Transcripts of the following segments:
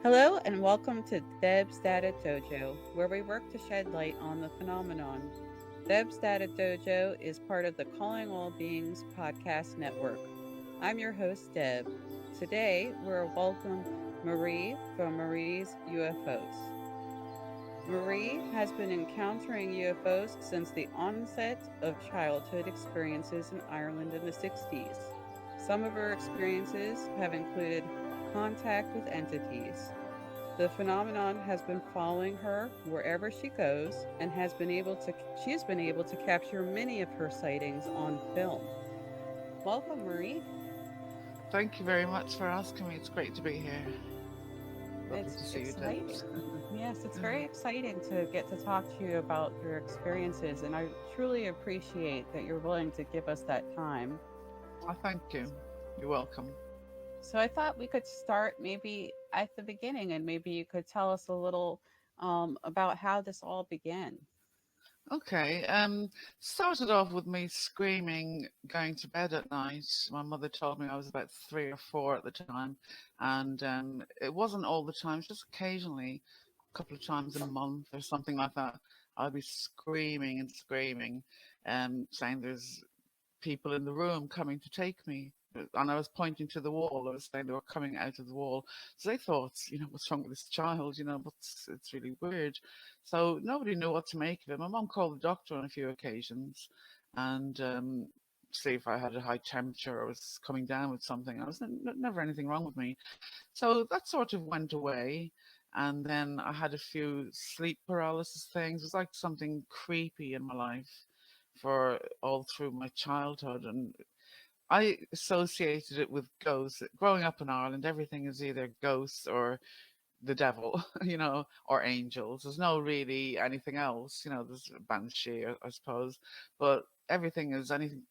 Hello and welcome to Debs Data Dojo, where we work to shed light on the phenomenon. Debs Data Dojo is part of the Calling All Beings podcast network. I'm your host, Deb. Today, we're welcome Marie from Marie's UFOs. Marie has been encountering UFOs since the onset of childhood experiences in Ireland in the 60s. Some of her experiences have included contact with entities. The phenomenon has been following her wherever she goes and she has been able to capture many of her sightings on film. Welcome, Marie. Thank you very much for asking me. It's great to be here. Lovely It's to see you, exciting. Debs. Yes, it's very exciting to get to talk to you about your experiences, and I truly appreciate that you're willing to give us that time. I thank you. You're welcome. So I thought we could start maybe at the beginning, and maybe you could tell us a little about how this all began. Okay. Started off with me screaming, going to bed at night. My mother told me I was about 3 or 4 at the time, and it wasn't all the time. It's just occasionally, a couple of times a month or something like that. I'd be screaming and screaming, saying there's people in the room coming to take me. And I was pointing to the wall. I was saying they were coming out of the wall. So they thought, what's wrong with this child? But it's really weird. So nobody knew what to make of it. My mom called the doctor on a few occasions and see if I had a high temperature or was coming down with something. I was never anything wrong with me. So that sort of went away. And then I had a few sleep paralysis things. It was like something creepy in my life for all through my childhood. And I associated it with ghosts. Growing up in Ireland, everything is either ghosts or the devil, or angels. There's no really anything else. There's a banshee, I suppose, but everything is anything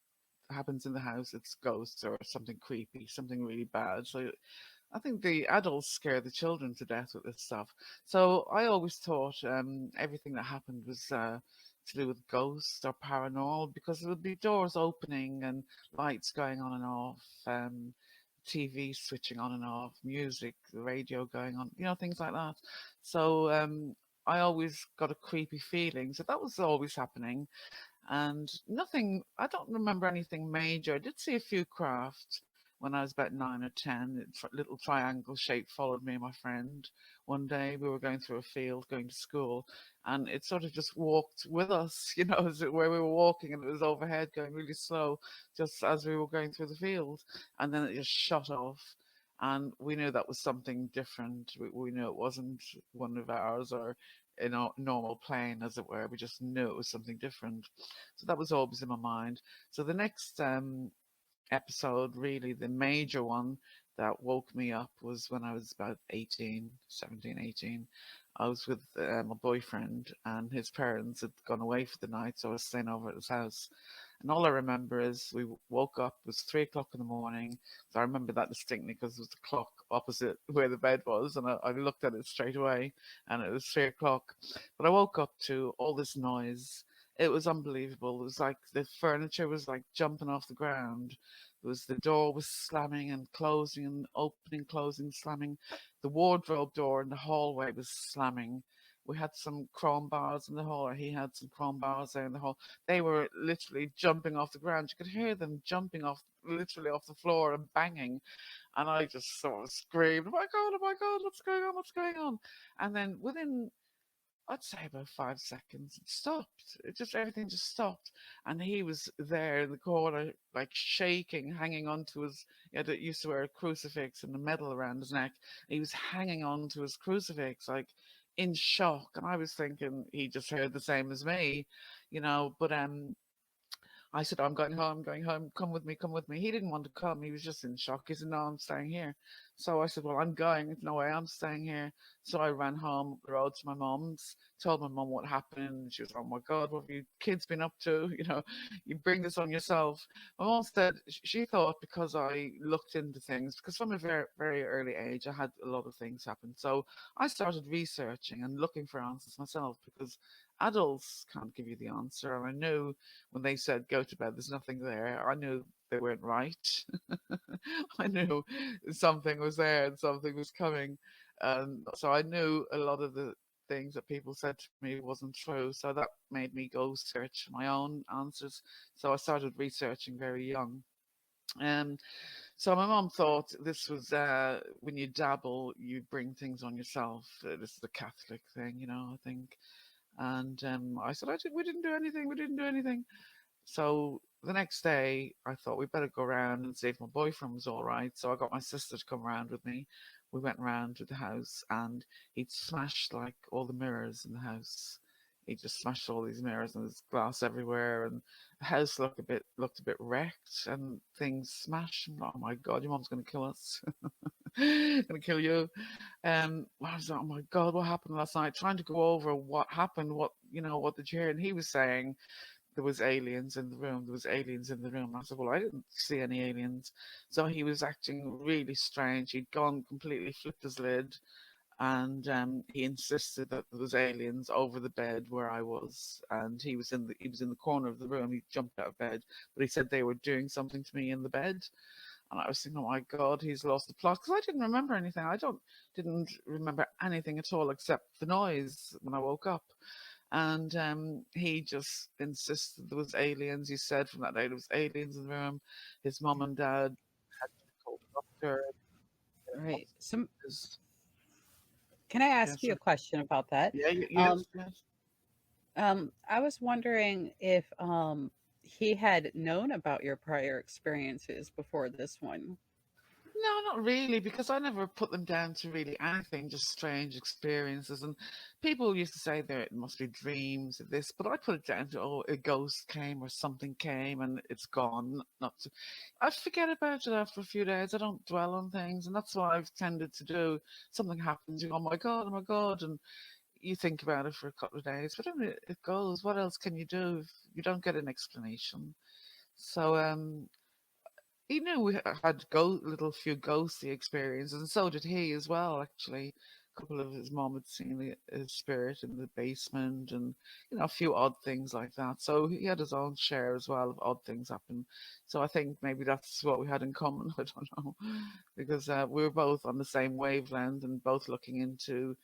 that happens in the house. It's ghosts or something creepy, something really bad. So I think the adults scare the children to death with this stuff. So I always thought everything that happened was to do with ghosts or paranormal because there would be doors opening and lights going on and off, TV switching on and off, music, the radio going on, things like that. So I always got a creepy feeling. So that was always happening and nothing. I don't remember anything major. I did see a few craft when I was about 9 or 10. Little triangle shape followed me and my friend. One day we were going through a field going to school, and it sort of just walked with us, where we were walking, and it was overhead going really slow, just as we were going through the field, and then it just shot off. And we knew that was something different. We knew it wasn't one of ours or in a normal plane, as it were. We just knew it was something different. So that was always in my mind. So the next episode, really the major one that woke me up was when I was about 18, 17, 18. I was with my boyfriend and his parents had gone away for the night, so I was staying over at his house. And all I remember is we woke up, it was 3 o'clock in the morning. So I remember that distinctly because it was the clock opposite where the bed was, and I looked at it straight away, and it was 3 o'clock. But I woke up to all this noise. It was unbelievable. It was like the furniture was like jumping off the ground. The door was slamming and closing and opening, closing, slamming. The wardrobe door in the hallway was slamming. We had some chrome bars in the hall, or he had some chrome bars there in the hall. They were literally jumping off the ground. You could hear them jumping off, literally off the floor and banging. And I just sort of screamed, oh my God, what's going on? What's going on? And then within I'd say about 5 seconds. It stopped. Everything just stopped. And he was there in the corner, like shaking, hanging onto his, used to wear a crucifix and a medal around his neck. He was hanging on to his crucifix, like in shock. And I was thinking he just heard the same as me, but I said, I'm going home, come with me, come with me. He didn't want to come. He was just in shock. He said, no, I'm staying here. So I said, well, I'm going. No way, I'm staying here. So I ran home, the road to my mum's, told my mum what happened. And she was, oh my God, what have you kids been up to? You bring this on yourself. My mum said she thought because I looked into things, because from a very, very early age, I had a lot of things happen. So I started researching and looking for answers myself because adults can't give you the answer. And I knew when they said go to bed, there's nothing there. I knew they weren't right. I knew something was there and something was coming. So I knew a lot of the things that people said to me wasn't true. So that made me go search my own answers. So I started researching very young. Um, so my mom thought this was when you dabble, you bring things on yourself. This is a Catholic thing, I think. And I said, we didn't do anything. We didn't do anything. So the next day, I thought we'd better go around and see if my boyfriend was all right. So I got my sister to come around with me. We went around to the house, and he'd smashed like all the mirrors in the house. He just smashed all these mirrors, and there's glass everywhere, and the house looked a bit wrecked, and things smashed. I'm like, oh my god, your mom's gonna kill us, gonna kill you. I was like, oh my god, what happened last night? Trying to go over what happened, what did you hear? And he was saying there was aliens in the room. There was aliens in the room. And I said, well, I didn't see any aliens. So he was acting really strange. He'd gone completely flipped his lid, and he insisted that there was aliens over the bed where I was, and he was in the corner of the room. He jumped out of bed, but he said they were doing something to me in the bed. And I was thinking, oh my God, he's lost the plot, because I didn't remember anything. Didn't remember anything at all except the noise when I woke up. And he just insisted there was aliens. He said from that day there was aliens in the room. His mom and dad had to call the doctor. Right. So, Hospitals. can I ask Yes, you a question about that? yeah, Um, yes, yes. I was wondering if he had known about your prior experiences before this one. No, not really, because I never put them down to really anything, just strange experiences. And people used to say there it must be dreams of this, but I put it down to, oh, a ghost came or something came and it's gone. Not to, I forget about it after a few days. I don't dwell on things, and that's what I've tended to do. Something happens, you go, oh my God, and you think about it for a couple of days, but then it goes. What else can you do if you don't get an explanation? So, he knew we had little few ghostly experiences, and so did he as well. Actually, a couple of his mom had seen his spirit in the basement, and a few odd things like that. So he had his own share as well of odd things happen. So I think maybe that's what we had in common. I don't know, because we were both on the same wavelength and both looking into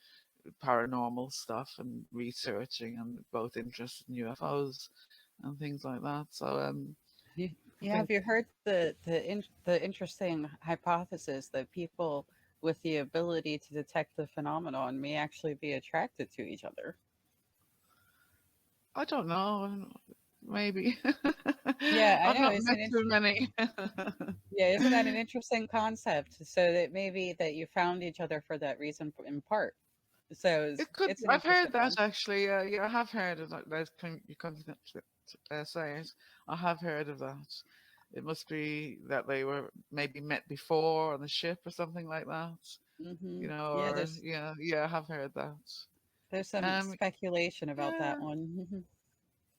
paranormal stuff and researching, and both interested in UFOs and things like that. So You, I yeah, think. have you heard the interesting hypothesis that people with the ability to detect the phenomenon may actually be attracted to each other? I don't know. Maybe. Yeah, I I've know. not met too many. Yeah, isn't that an interesting concept? So that maybe that you found each other for that reason in part. So It could. it's an I've interesting heard that one. actually. Yeah, I have heard of that. You can't say it. I have heard of that. It must be that they were maybe met before on the ship or something like that. Yeah, Or yeah, I have heard that. there's some Um, speculation about that yeah. one.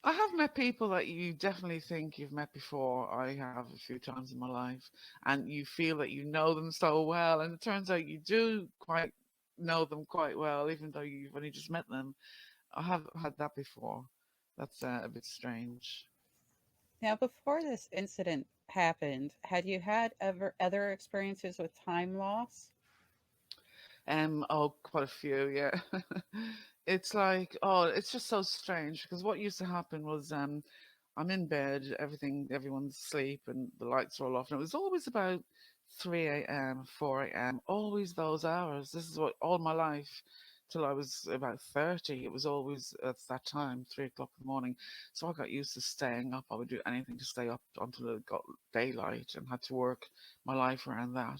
I have met people that you definitely think you've met before. I have a few times in my life, and you feel that you know them so well, and it turns out you do quite know them quite well, even though you've only just met them. I have had that before. That's a bit strange. Now, before this incident happened, had you had ever other experiences with time loss? Oh, quite a few, yeah. It's like, oh, it's just so strange because what used to happen was, I'm in bed, everyone's asleep, and the lights are all off, and it was always about 3 a.m., 4 a.m., always those hours. This is what all my life till I was about 30. It was always at that time, 3 o'clock in the morning. So I got used to staying up. I would do anything to stay up until it got daylight, and had to work my life around that.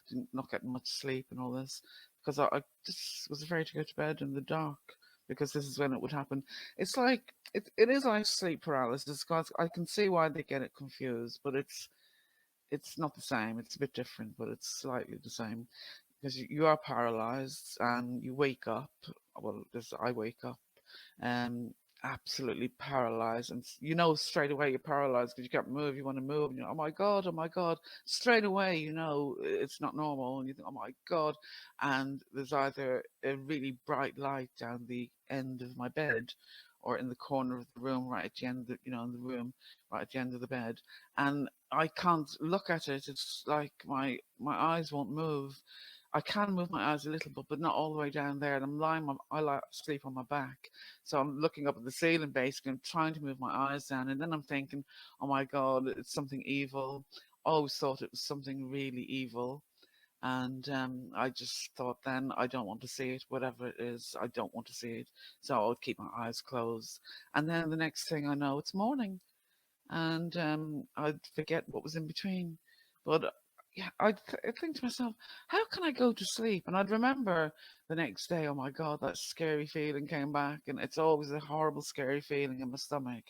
Didn't not get much sleep and all this because I just was afraid to go to bed in the dark because this is when it would happen. It's like it is like sleep paralysis, guys. I can see why they get it confused, but it's not the same. It's a bit different, but it's slightly the same because you are paralyzed and you wake up. Well, this I wake up um, absolutely paralyzed. And you know straight away you're paralyzed because you can't move. You want to move, and you're, oh my God. Straight away, it's not normal, and you think, oh my God. And there's either a really bright light down the end of my bed, or in the corner of the room, right at the end, in the room, right at the end of the bed, and I can't look at it. It's like my eyes won't move, I can move my eyes a little bit, but not all the way down there. And I'm lying, I lie, sleep on my back. So I'm looking up at the ceiling basically. I'm trying to move my eyes down. And then I'm thinking, oh my God, it's something evil. Always thought it was something really evil. And I just thought then, I don't want to see it, whatever it is, I don't want to see it. So I would keep my eyes closed. And then the next thing I know, it's morning and I'd forget what was in between. But yeah, I'd think to myself, how can I go to sleep? And I'd remember the next day, oh my God, that scary feeling came back. And it's always a horrible, scary feeling in my stomach.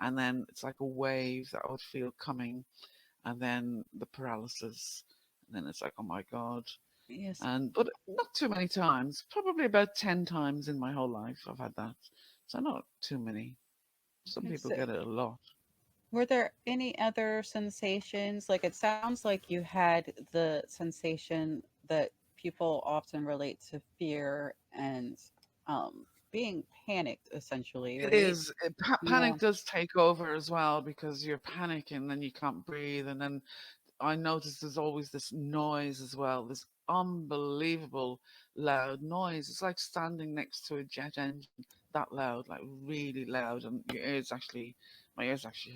And then it's like a wave that I would feel coming, and then the paralysis. And then it's like, oh my God. Yes. But not too many times, probably about 10 times in my whole life I've had that. So not too many. Some Yes. people get it a lot. Were there any other sensations? Like it sounds like you had the sensation that people often relate to fear and being panicked, essentially, It right? is. Yeah. Panic does take over as well because you're panicking and you can't breathe. And then I noticed there's always this noise as well, this unbelievable loud noise. It's like standing next to a jet engine, that loud, like really loud. And my ears actually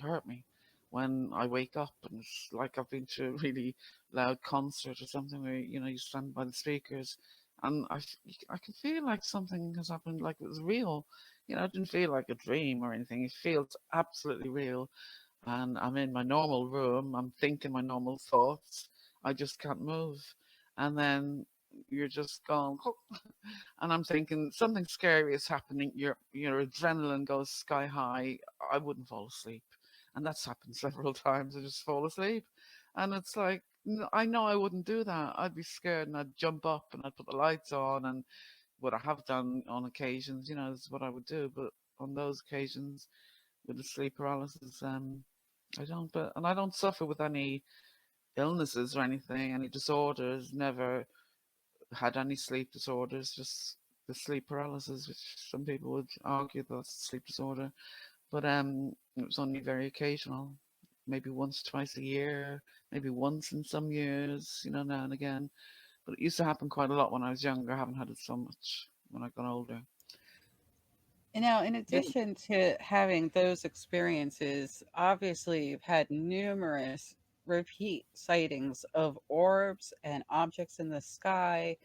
hurt me when I wake up. And it's like I've been to a really loud concert or something where, you stand by the speakers and I can feel like something has happened, like it was real. It didn't feel like a dream or anything. It feels absolutely real, and I'm in my normal room. I'm thinking my normal thoughts. I just can't move. And then you're just gone, and I'm thinking something scary is happening. Your adrenaline goes sky high. I wouldn't fall asleep, and that's happened several times. I just fall asleep, and it's like I know I wouldn't do that. I'd be scared and I'd jump up and I'd put the lights on, and what I have done on occasions, is what I would do. But on those occasions with the sleep paralysis, I don't. And I don't suffer with any illnesses or anything, any disorders. Never had any sleep disorders. Just the sleep paralysis, which some people would argue that's a sleep disorder. But it was only very occasional, maybe once, twice a year, maybe once in some years, now and again. But it used to happen quite a lot when I was younger. I haven't had it so much when I got older. And now, in Yeah, addition to having those experiences, obviously you've had numerous repeat sightings of orbs and objects in the sky.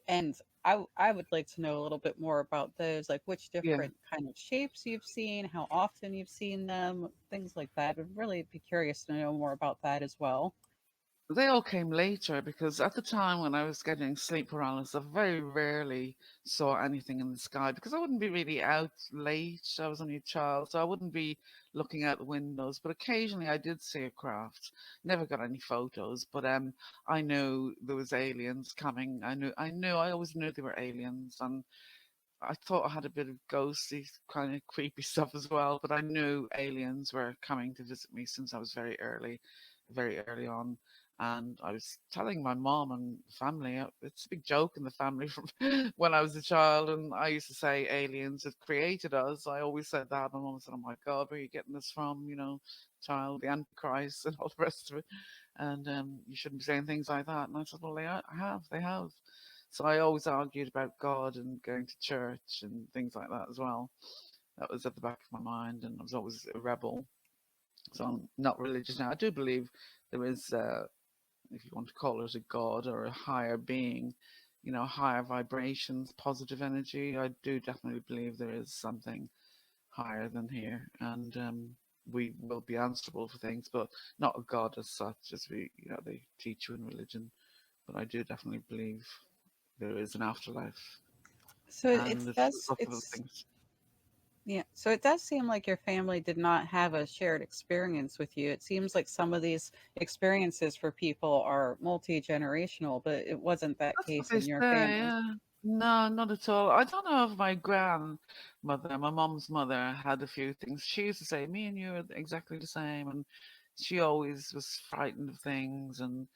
And I would like to know a little bit more about those, like which yeah. different kind of shapes you've seen, how often you've seen them, things like that. I'd really be curious to know more about that as well. They all came later because at the time when I was getting sleep paralysis, I very rarely saw anything in the sky because I wouldn't be really out late. I was only a child, so I wouldn't be looking out the windows. But occasionally I did see a craft. Never got any photos, but I knew there was aliens coming. I always knew they were aliens, and I thought I had a bit of ghostly kind of creepy stuff as well, but I knew aliens were coming to visit me since I was very early on. And I was telling my mom and family, it's a big joke in the family from when I was a child. And I used to say aliens had created us. I always said that. My mom said, oh my God, where are you getting this from? Child, the Antichrist and all the rest of it. And you shouldn't be saying things like that. And I said, well, they have. So I always argued about God and going to church and things like that as well. That was at the back of my mind, and I was always a rebel. So I'm not religious now. I do believe there is, if you want to call it a God or a higher being, higher vibrations, positive energy. I do definitely believe there is something higher than here, and we will be answerable for things, but not a God as such as they teach you in religion. But I do definitely believe there is an afterlife, So and it there's does lots of other it's things. Yeah, so it does seem like your family did not have a shared experience with you. It seems like some of these experiences for people are multi-generational, but it wasn't that That's what case they in your say, family. yeah. No, not at all. I don't know if my grandmother, my mom's mother, had a few things. She used to say, "Me and you are exactly the same," and she always was frightened of things and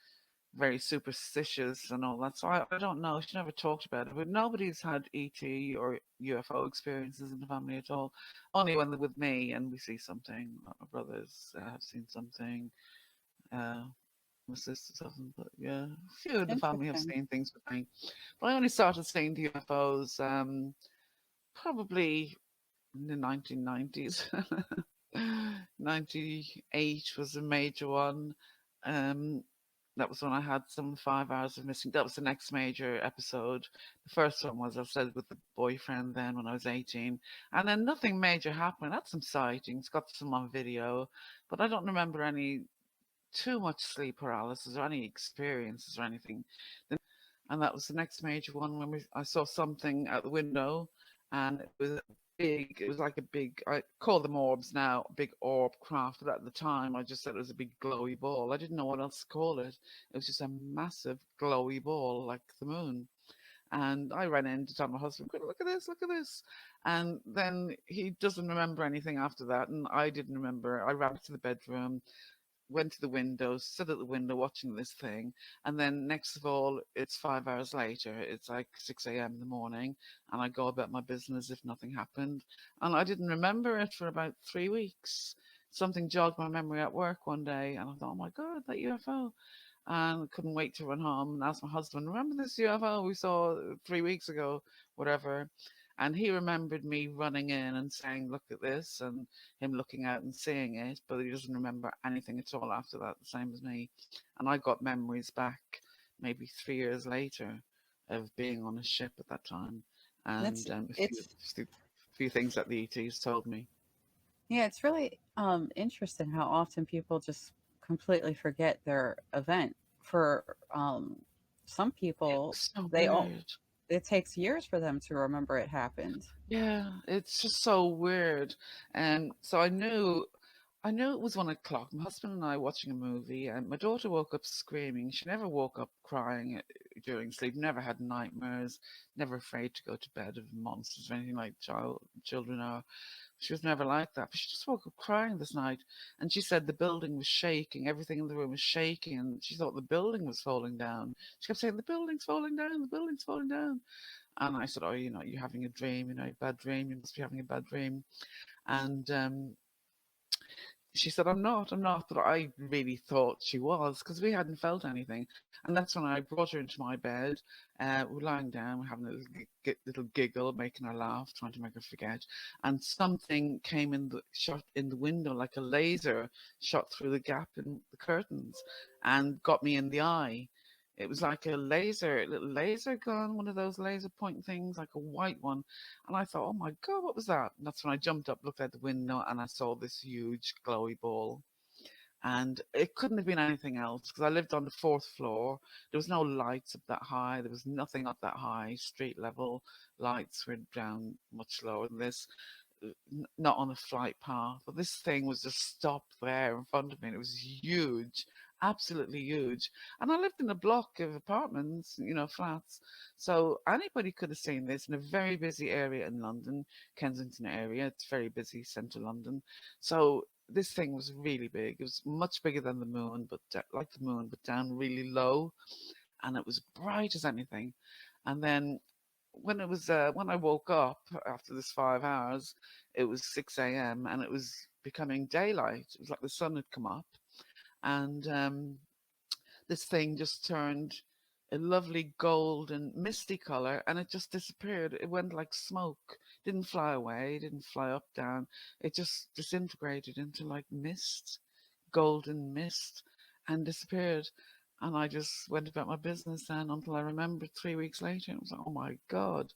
very superstitious and all that. So I don't know. She never talked about it, but nobody's had ET or UFO experiences in the family at all. Only when they're with me and we see something. My brothers have seen something. Uh, My sisters haven't, but yeah, a few of the family have Interesting. seen things with me. But I only started seeing the UFOs probably in the 1990s. 98 was a major one. Um, that was when I had some 5 hours of missing. That was the next major episode. The first one was, I said, with the boyfriend then when I was 18. And then nothing major happened. I had some sightings, got some on video, but I don't remember any too much sleep paralysis or any experiences or anything. And that was the next major one when I saw something out the window, and it was big. It was like a big. I call them orbs now, big orb craft. But at the time, I just said it was a big glowy ball. I didn't know what else to call it. It was just a massive glowy ball like the moon. And I ran in to tell my husband, look at this, look at this. And then he doesn't remember anything after that. And I didn't remember. I ran to the bedroom, went to the window, stood at the window watching this thing, and then next of all, it's 5 hours later. It's like 6 a.m. in the morning, and I go about my business if nothing happened. And I didn't remember it for about 3 weeks. Something jogged my memory at work one day, and I thought, oh my God, that UFO. And couldn't wait to run home and ask my husband, remember this UFO we saw 3 weeks ago, whatever. And he remembered me running in and saying, look at this, and him looking out and seeing it, but he doesn't remember anything at all after that, the same as me. And I got memories back maybe 3 years later of being on a ship at that time, And it's and it's few things that the ETs told me. yeah, it's really interesting how often people just completely forget their event. For some people, It's so they all weird. it takes years for them to remember it happened. Yeah, it's just so weird. And so I knew it was 1 o'clock. My husband and I watching a movie, and my daughter woke up screaming. She never woke up crying during sleep. Never had nightmares. Never afraid to go to bed of monsters or anything like children are. She was never like that. But she just woke up crying this night, and she said the building was shaking. Everything in the room was shaking, and she thought the building was falling down. She kept saying, "The building's falling down. The building's falling down." And I said, "Oh, you're having a dream. A bad dream. You must be having a bad dream." And she said, I'm not. But I really thought she was because we hadn't felt anything. And that's when I brought her into my bed. We're lying down, we're having a little giggle, making her laugh, trying to make her forget. And something came in the shot in the window like a laser shot through the gap in the curtains and got me in the eye. It was like a little laser gun, one of those laser point things, like a white one. And I thought, oh my God, what was that? And that's when I jumped up, looked out the window, and I saw this huge glowy ball. And it couldn't have been anything else because I lived on the fourth floor. There was no lights up that high. There was nothing up that high. Street level lights were down much lower than this, not on a flight path. But this thing was just stopped there in front of me. And it was huge, absolutely huge. And I lived in a block of apartments, flats. So anybody could have seen this in a very busy area in London, Kensington area. It's very busy, central London. So this thing was really big. It was much bigger than the moon, but like the moon, but down really low, and it was bright as anything. And then when I woke up after this 5 hours, it was 6 a.m. and it was becoming daylight. It was like the sun had come up, and this thing just turned a lovely golden misty color, and it just disappeared. It went like smoke. Didn't fly away, didn't fly up, down. It just disintegrated into like mist, golden mist, and disappeared. And I just went about my business then until I remembered 3 weeks later. It was like, oh my God.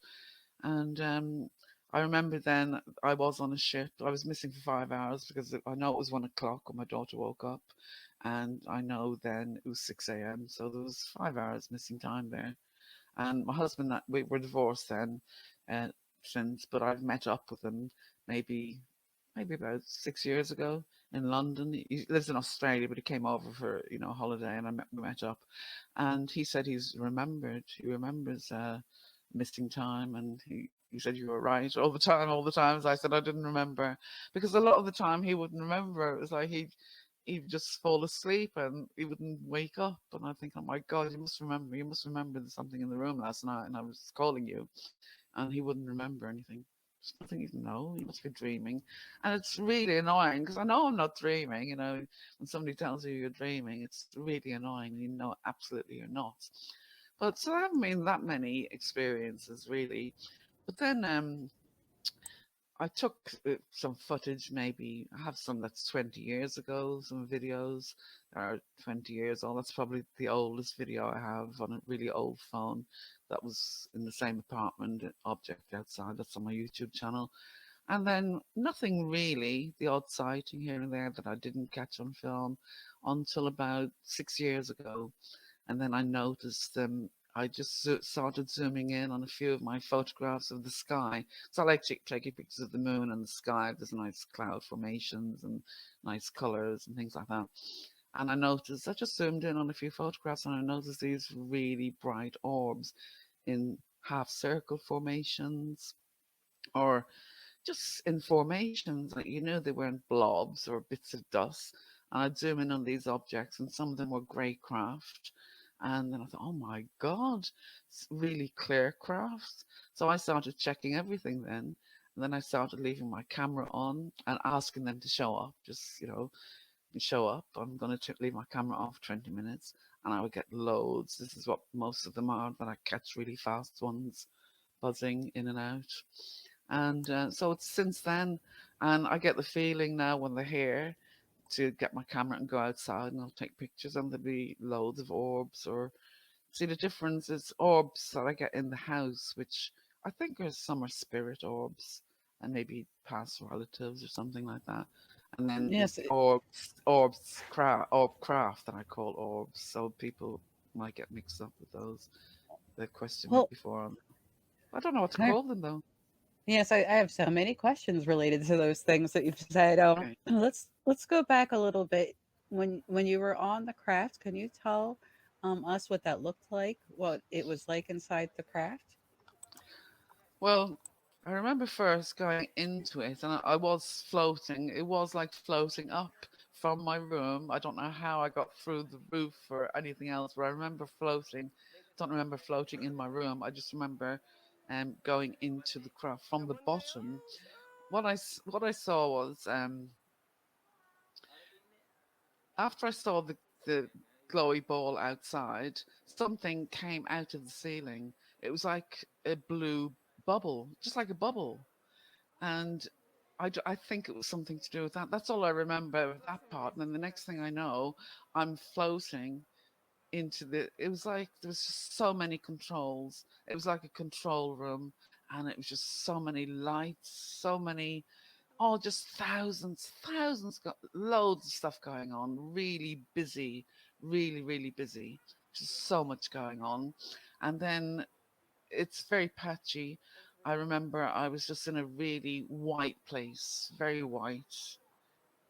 And I remember then I was on a ship. I was missing for 5 hours because I know it was 1 o'clock when my daughter woke up. And I know then it was 6 a.m. So there was 5 hours missing time there. And my husband, we were divorced then uh, since, but I've met up with him maybe about 6 years ago in London. He lives in Australia, but he came over for a holiday, and we met up. And he said he remembers missing time, and he said you were right all the time, all the times. I said I didn't remember because a lot of the time he wouldn't remember. It was like he'd just fall asleep and he wouldn't wake up. And I think, oh my God, you must remember there's something in the room last night, and I was calling you, and he wouldn't remember anything. There's nothing you know. You must be dreaming. And it's really annoying because I know I'm not dreaming. You know, when somebody tells you you're dreaming, it's really annoying. You know, absolutely you're not. But so there haven't been that many experiences really. But then I took some footage, maybe I have some that's 20 years ago, some videos that are 20 years old. That's probably the oldest video I have on a really old phone that was in the same apartment, object outside. That's on my YouTube channel. And then nothing really, the odd sighting here and there that I didn't catch on film until about 6 years ago. And then I noticed I just started zooming in on a few of my photographs of the sky. So I like taking pictures of the moon and the sky. There's nice cloud formations and nice colors and things like that. And I noticed, I just zoomed in on a few photographs and I noticed these really bright orbs in half circle formations or just in formations. Like, you know, they weren't blobs or bits of dust. And I'd zoom in on these objects, and some of them were grey craft. And then I thought, oh my God, it's really clear craft. So I started checking everything then. And then I started leaving my camera on and asking them to show up. Just, you know, show up. I'm going to leave my camera off 20 minutes. And I would get loads. This is what most of them are, that I catch really fast ones buzzing in and out. And so it's since then, and I get the feeling now when they're here to get my camera and go outside and I'll take pictures and there'll be loads of orbs. Or see, the difference is orbs that I get in the house, which I think are some are spirit orbs and maybe past relatives or something like that. And then Yes. orb craft that I call orbs. So people might get mixed up with those. They questioned me Well, before. I don't know what to I, call them though. yes, I have so many questions related to those things that you've said. Okay. Let's go back a little bit. When you were on the craft, can you tell us what that looked like? What it was like inside the craft? Well, I remember first going into it and I was floating. It was like floating up from my room. I don't know how I got through the roof or anything else, but I remember floating. Don't remember floating in my room. I just remember going into the craft from the bottom. What I saw was after I saw the glowy ball outside, something came out of the ceiling. It was like a blue bubble, just like a bubble. And I think it was something to do with that. That's all I remember of that part. And then the next thing I know, I'm floating into it was like there was just so many controls. It was like a control room, and it was just so many lights, so many, oh, just thousands, loads of stuff going on. Really busy, really busy. Just so much going on. And then it's very patchy. I remember I was just in a really white place, very white,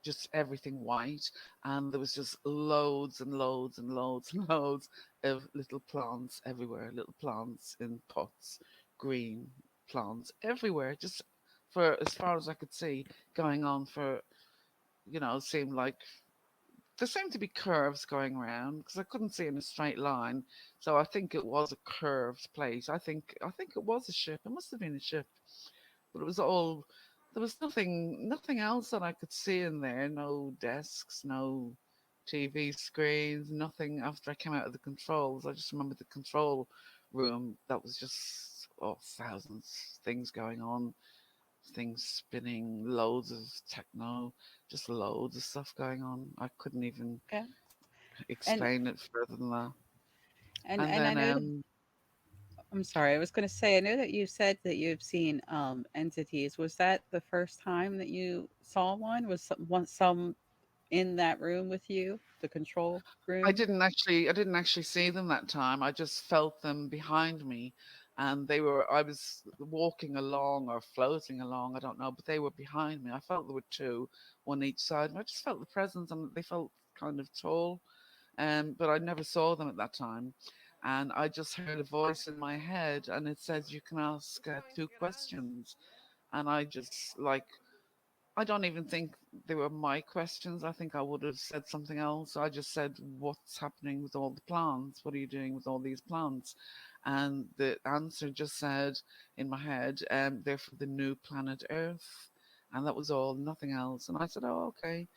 just everything white, and there was just loads and loads and loads and loads of little plants everywhere, little plants in pots, green plants everywhere, just for as far as I could see, going on for, it seemed like there seemed to be curves going around because I couldn't see in a straight line. So I think it was a curved place. I think it was a ship. It must have been a ship, but it was all. There was nothing else that I could see in there. No desks, no TV screens, nothing. After I came out of the controls, I just remember the control room. That was just thousands things going on, things spinning, loads of techno, just loads of stuff going on. I couldn't even Okay. And explain it further than that. and And and I then know that I'm sorry, I was going to say I know that you said that you've seen entities. Was that the first time that you saw one? Was some in that room with you, the control room? I didn't actually see them that time. I just felt them behind me, and I was walking along or floating along, I don't know, but they were behind me. I felt there were two, one each side, and I just felt the presence, and they felt kind of tall. But I never saw them at that time. And I just heard a voice in my head, and it says you can ask two questions. And I just like I don't even think they were my questions. I think I would have said something else. I just said, "What's happening with all the plants? What are you doing with all these plants?" And the answer just said in my head, "They're for the new planet Earth," and that was all, nothing else. And I said, "Oh, okay."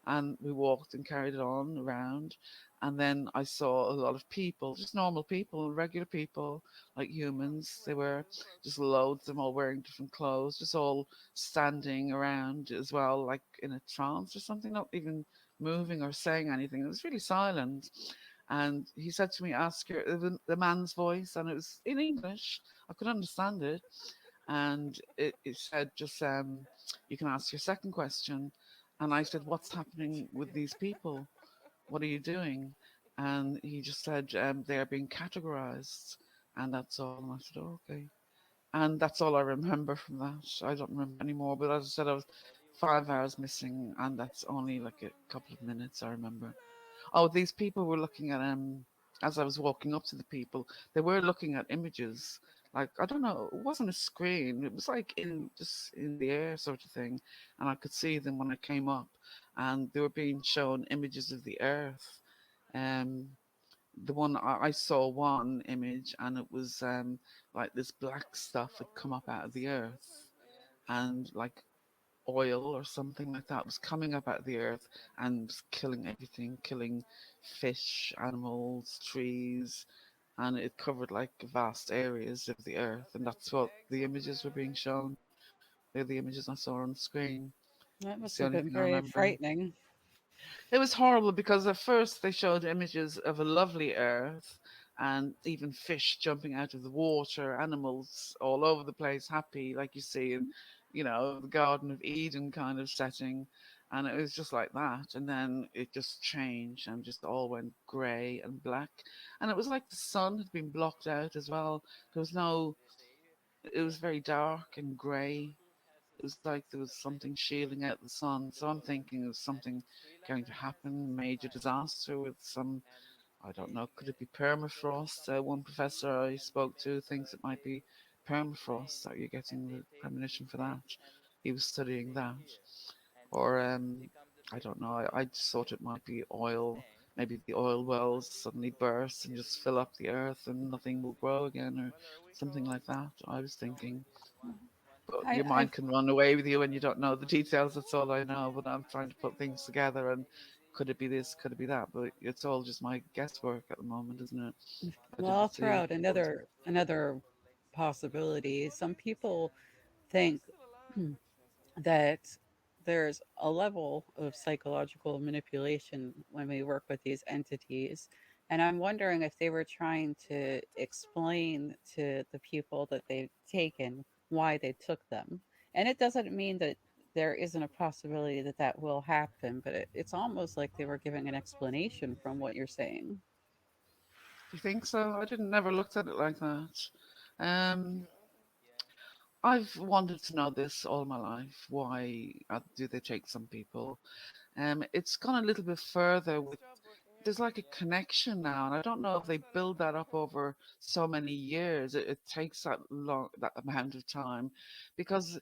And we walked and carried it on around. And then I saw a lot of people, just normal people, regular people, like humans. They were just loads of them all wearing different clothes, just all standing around as well, like in a trance or something, not even moving or saying anything. It was really silent. And he said to me, "Ask your," the man's voice, and it was in English. I could understand it. And it said, just, "You can ask your second question." And I said, "What's happening with these people? What are you doing?" And he just said, "They are being categorized." And that's all. And I said, "Oh, okay." And that's all I remember from that. I don't remember anymore. But as I said, I was 5 hours missing, and that's only like a couple of minutes I remember. Oh, these people were looking at as I was walking up to the people, they were looking at images. Like, I don't know, it wasn't a screen. It was like in just in the air sort of thing, and I could see them when I came up, and they were being shown images of the Earth. Um, the one I saw one image, and it was like this black stuff had come up out of the earth, and like oil or something like that was coming up out of the earth and was killing everything, killing fish, animals, trees, and it covered like vast areas of the earth, and that's what the images were being shown. They're the images I saw on the screen. That It's must the have only been thing I very remember. frightening. It was horrible because at first they showed images of a lovely earth and even fish jumping out of the water, animals all over the place, happy, like you see in, the Garden of Eden kind of setting. And it was just like that. And then it just changed and just all went grey and black. And it was like the sun had been blocked out as well. There was no, it was very dark and grey. It was like there was something shielding out the sun. So I'm thinking it was something going to happen, major disaster with some, I don't know, could it be permafrost? One professor I spoke to thinks it might be permafrost that you're getting the premonition for that. He was studying that. Or, I don't know, I just thought it might be oil. Maybe the oil wells suddenly burst and just fill up the earth and nothing will grow again or something like that. I was thinking, but your I've mind can run away with you and you don't know the details. That's all I know. But I'm trying to put things together and could it be this? Could it be that? But it's all just my guesswork at the moment, isn't it? I well, I'll didn't throw see out what was. another possibility. Some people think that there's a level of psychological manipulation when we work with these entities. And I'm wondering if they were trying to explain to the people that they've taken why they took them. And it doesn't mean that there isn't a possibility that that will happen, but it's almost like they were giving an explanation from what you're saying. Do you think so? I didn't never looked at it like that. Um, I've wanted to know this all my life. Why do they take some people? It's gone a little bit further with. There's like a connection now, and I don't know if they build that up over so many years. It takes that long, that amount of time, because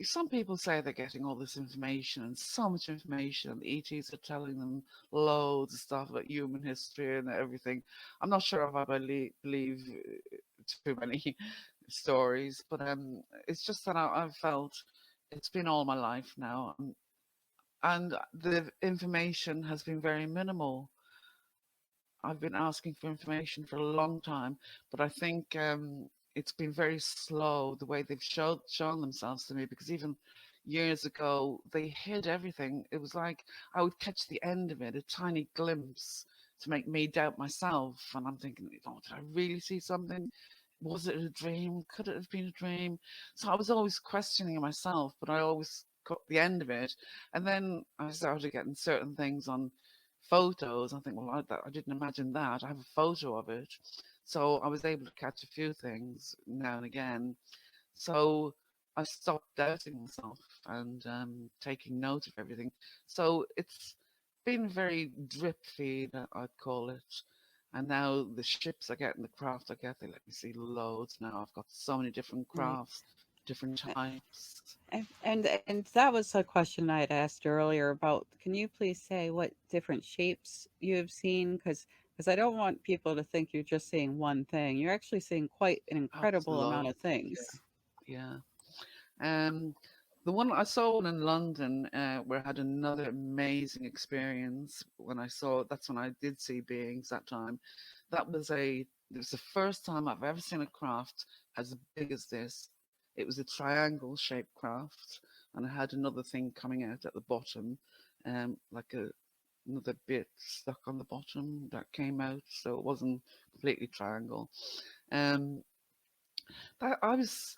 some people say they're getting all this information and so much information, and the ETs are telling them loads of stuff about human history and everything. I'm not sure if I believe too many stories, but it's just that I've felt it's been all my life now, and the information has been very minimal. I've been asking for information for a long time, but I think it's been very slow the way they've shown themselves to me. Because even years ago, they hid everything. It was like I would catch the end of it, a tiny glimpse, to make me doubt myself. And I'm thinking, oh, did I really see something? Was it a dream? Could it have been a dream? So I was always questioning myself, but I always got the end of it. And then I started getting certain things on photos. I think, well, I didn't imagine that. I have a photo of it. So I was able to catch a few things now and again. So I stopped doubting myself and taking note of everything. So it's been very drip feed, I'd call it. And now the ships I get and the craft I get, they let me see loads now. I've got so many different Right. crafts, different types. And that was a question I had asked earlier about. Can you please say what different shapes you have seen? Because I don't want people to think you're just seeing one thing. You're actually seeing quite an That's incredible amount low. of things. Yeah. Um, the one I saw one in London, where I had another amazing experience when I saw. That's when I did see beings that time. That was a. It was the first time I've ever seen a craft as big as this. It was a triangle shaped craft, and it had another thing coming out at the bottom, like another bit stuck on the bottom that came out, so it wasn't completely triangle. Um, I was.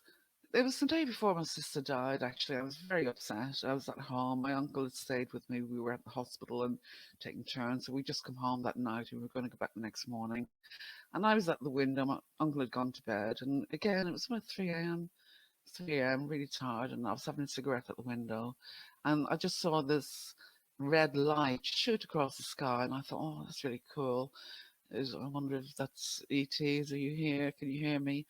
It was the day before my sister died, actually. I was very upset. I was at home. My uncle had stayed with me. We were at the hospital and taking turns. So we just come home that night. We were going to go back the next morning. And I was at the window. My uncle had gone to bed. And again, it was about 3 a.m. 3 a.m., really tired. And I was having a cigarette at the window. And I just saw this red light shoot across the sky. And I thought, oh, that's really cool. I wonder if that's ETs. Are you here? Can you hear me?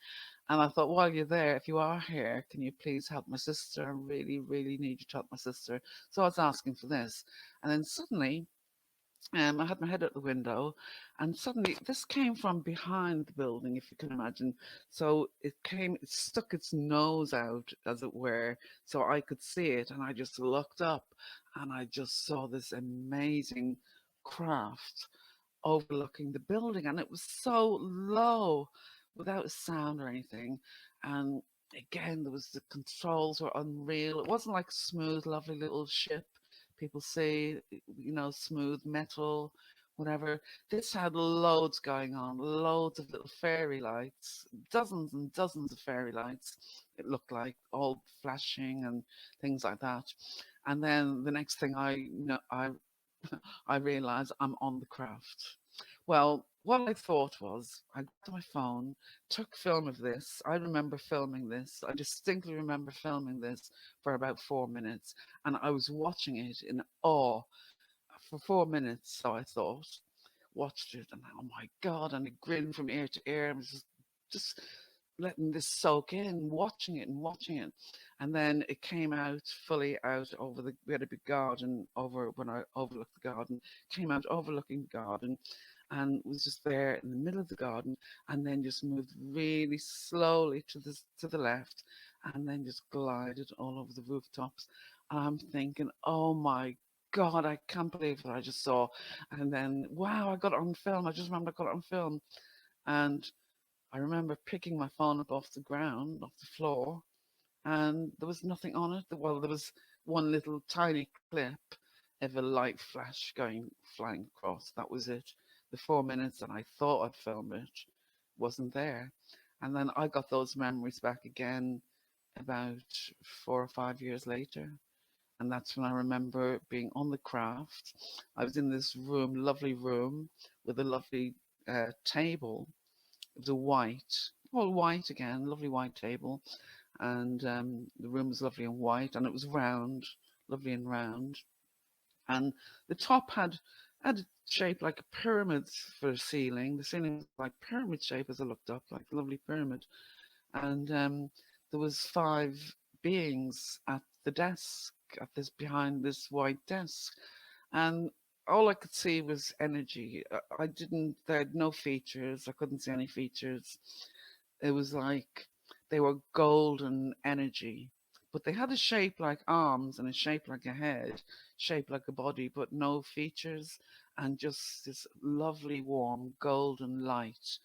And I thought, while you're there, if you are here, can you please help my sister? I really, really need you to help my sister. So I was asking for this. And then suddenly, I had my head out the window, and suddenly this came from behind the building, if you can imagine. So it stuck its nose out, as it were, so I could see it. And I just looked up and I just saw this amazing craft overlooking the building, and it was so low without a sound or anything. And again, there was the controls were unreal. It wasn't like smooth, lovely little ship people see, smooth metal, whatever. This had loads going on, loads of little fairy lights, dozens and dozens of fairy lights. It looked like all flashing and things like that. And then the next thing I realized I'm on the craft. Well, what I thought was I got my phone, took film of this. I remember filming this. I distinctly remember filming this for about 4 minutes, and I was watching it in awe for 4 minutes. So I thought, watched it, and oh my god, and a grin from ear to ear. I was just letting this soak in, watching it and watching it. And then it came out fully out over we had a big garden over when I overlooked the garden, came out overlooking the garden and was just there in the middle of the garden and then just moved really slowly to the left and then just glided all over the rooftops. And I'm thinking, oh my God, I can't believe what I just saw. And then, wow, I got it on film. I just remember I got it on film. And I remember picking my phone up off the ground, off the floor, and there was nothing on it. Well, there was one little tiny clip of a light flash going flying across. That was it. The 4 minutes that I thought I'd filmed it wasn't there. And then I got those memories back again about 4 or 5 years later. And that's when I remember being on the craft. I was in this room, lovely room, with a lovely table. It was a white, all white again, lovely white table, and the room was lovely and white, and it was round, lovely and round, and the top had a shape like a pyramid for a ceiling. The ceiling was like pyramid shape as I looked up, like a lovely pyramid, and there was five beings at the desk, at this behind this white desk, and all I could see was energy. I didn't. They had no features. I couldn't see any features. It was like they were golden energy, but they had a shape like arms and a shape like a head, shaped like a body, but no features, and just this lovely, warm, golden light.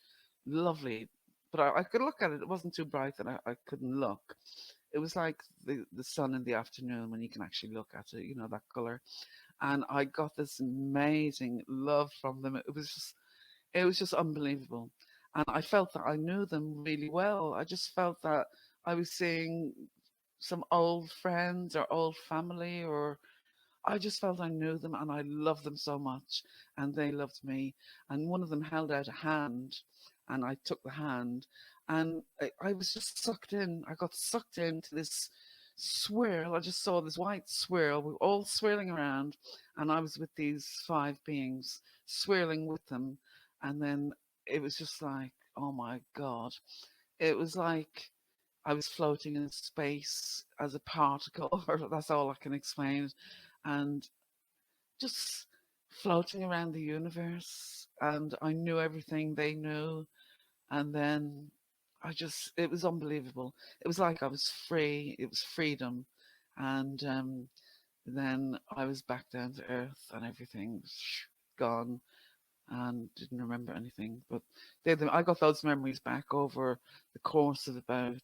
Lovely. But I could look at it. It wasn't too bright that I couldn't look. It was like the sun in the afternoon when you can actually look at it, that color. And I got this amazing love from them. It was just unbelievable. And I felt that I knew them really well. I just felt that I was seeing some old friends or old family, or I just felt I knew them and I loved them so much and they loved me. And one of them held out a hand and I took the hand and I was just sucked in. I got sucked into this swirl. I just saw this white swirl. We were all swirling around and I was with these five beings swirling with them. And then it was just like, oh my God. It was like I was floating in space as a particle, or that's all I can explain, and just floating around the universe. And I knew everything they knew, and then it was unbelievable. It was like I was free. It was freedom, and then I was back down to earth, and everything was gone and didn't remember anything. But I got those memories back over the course of about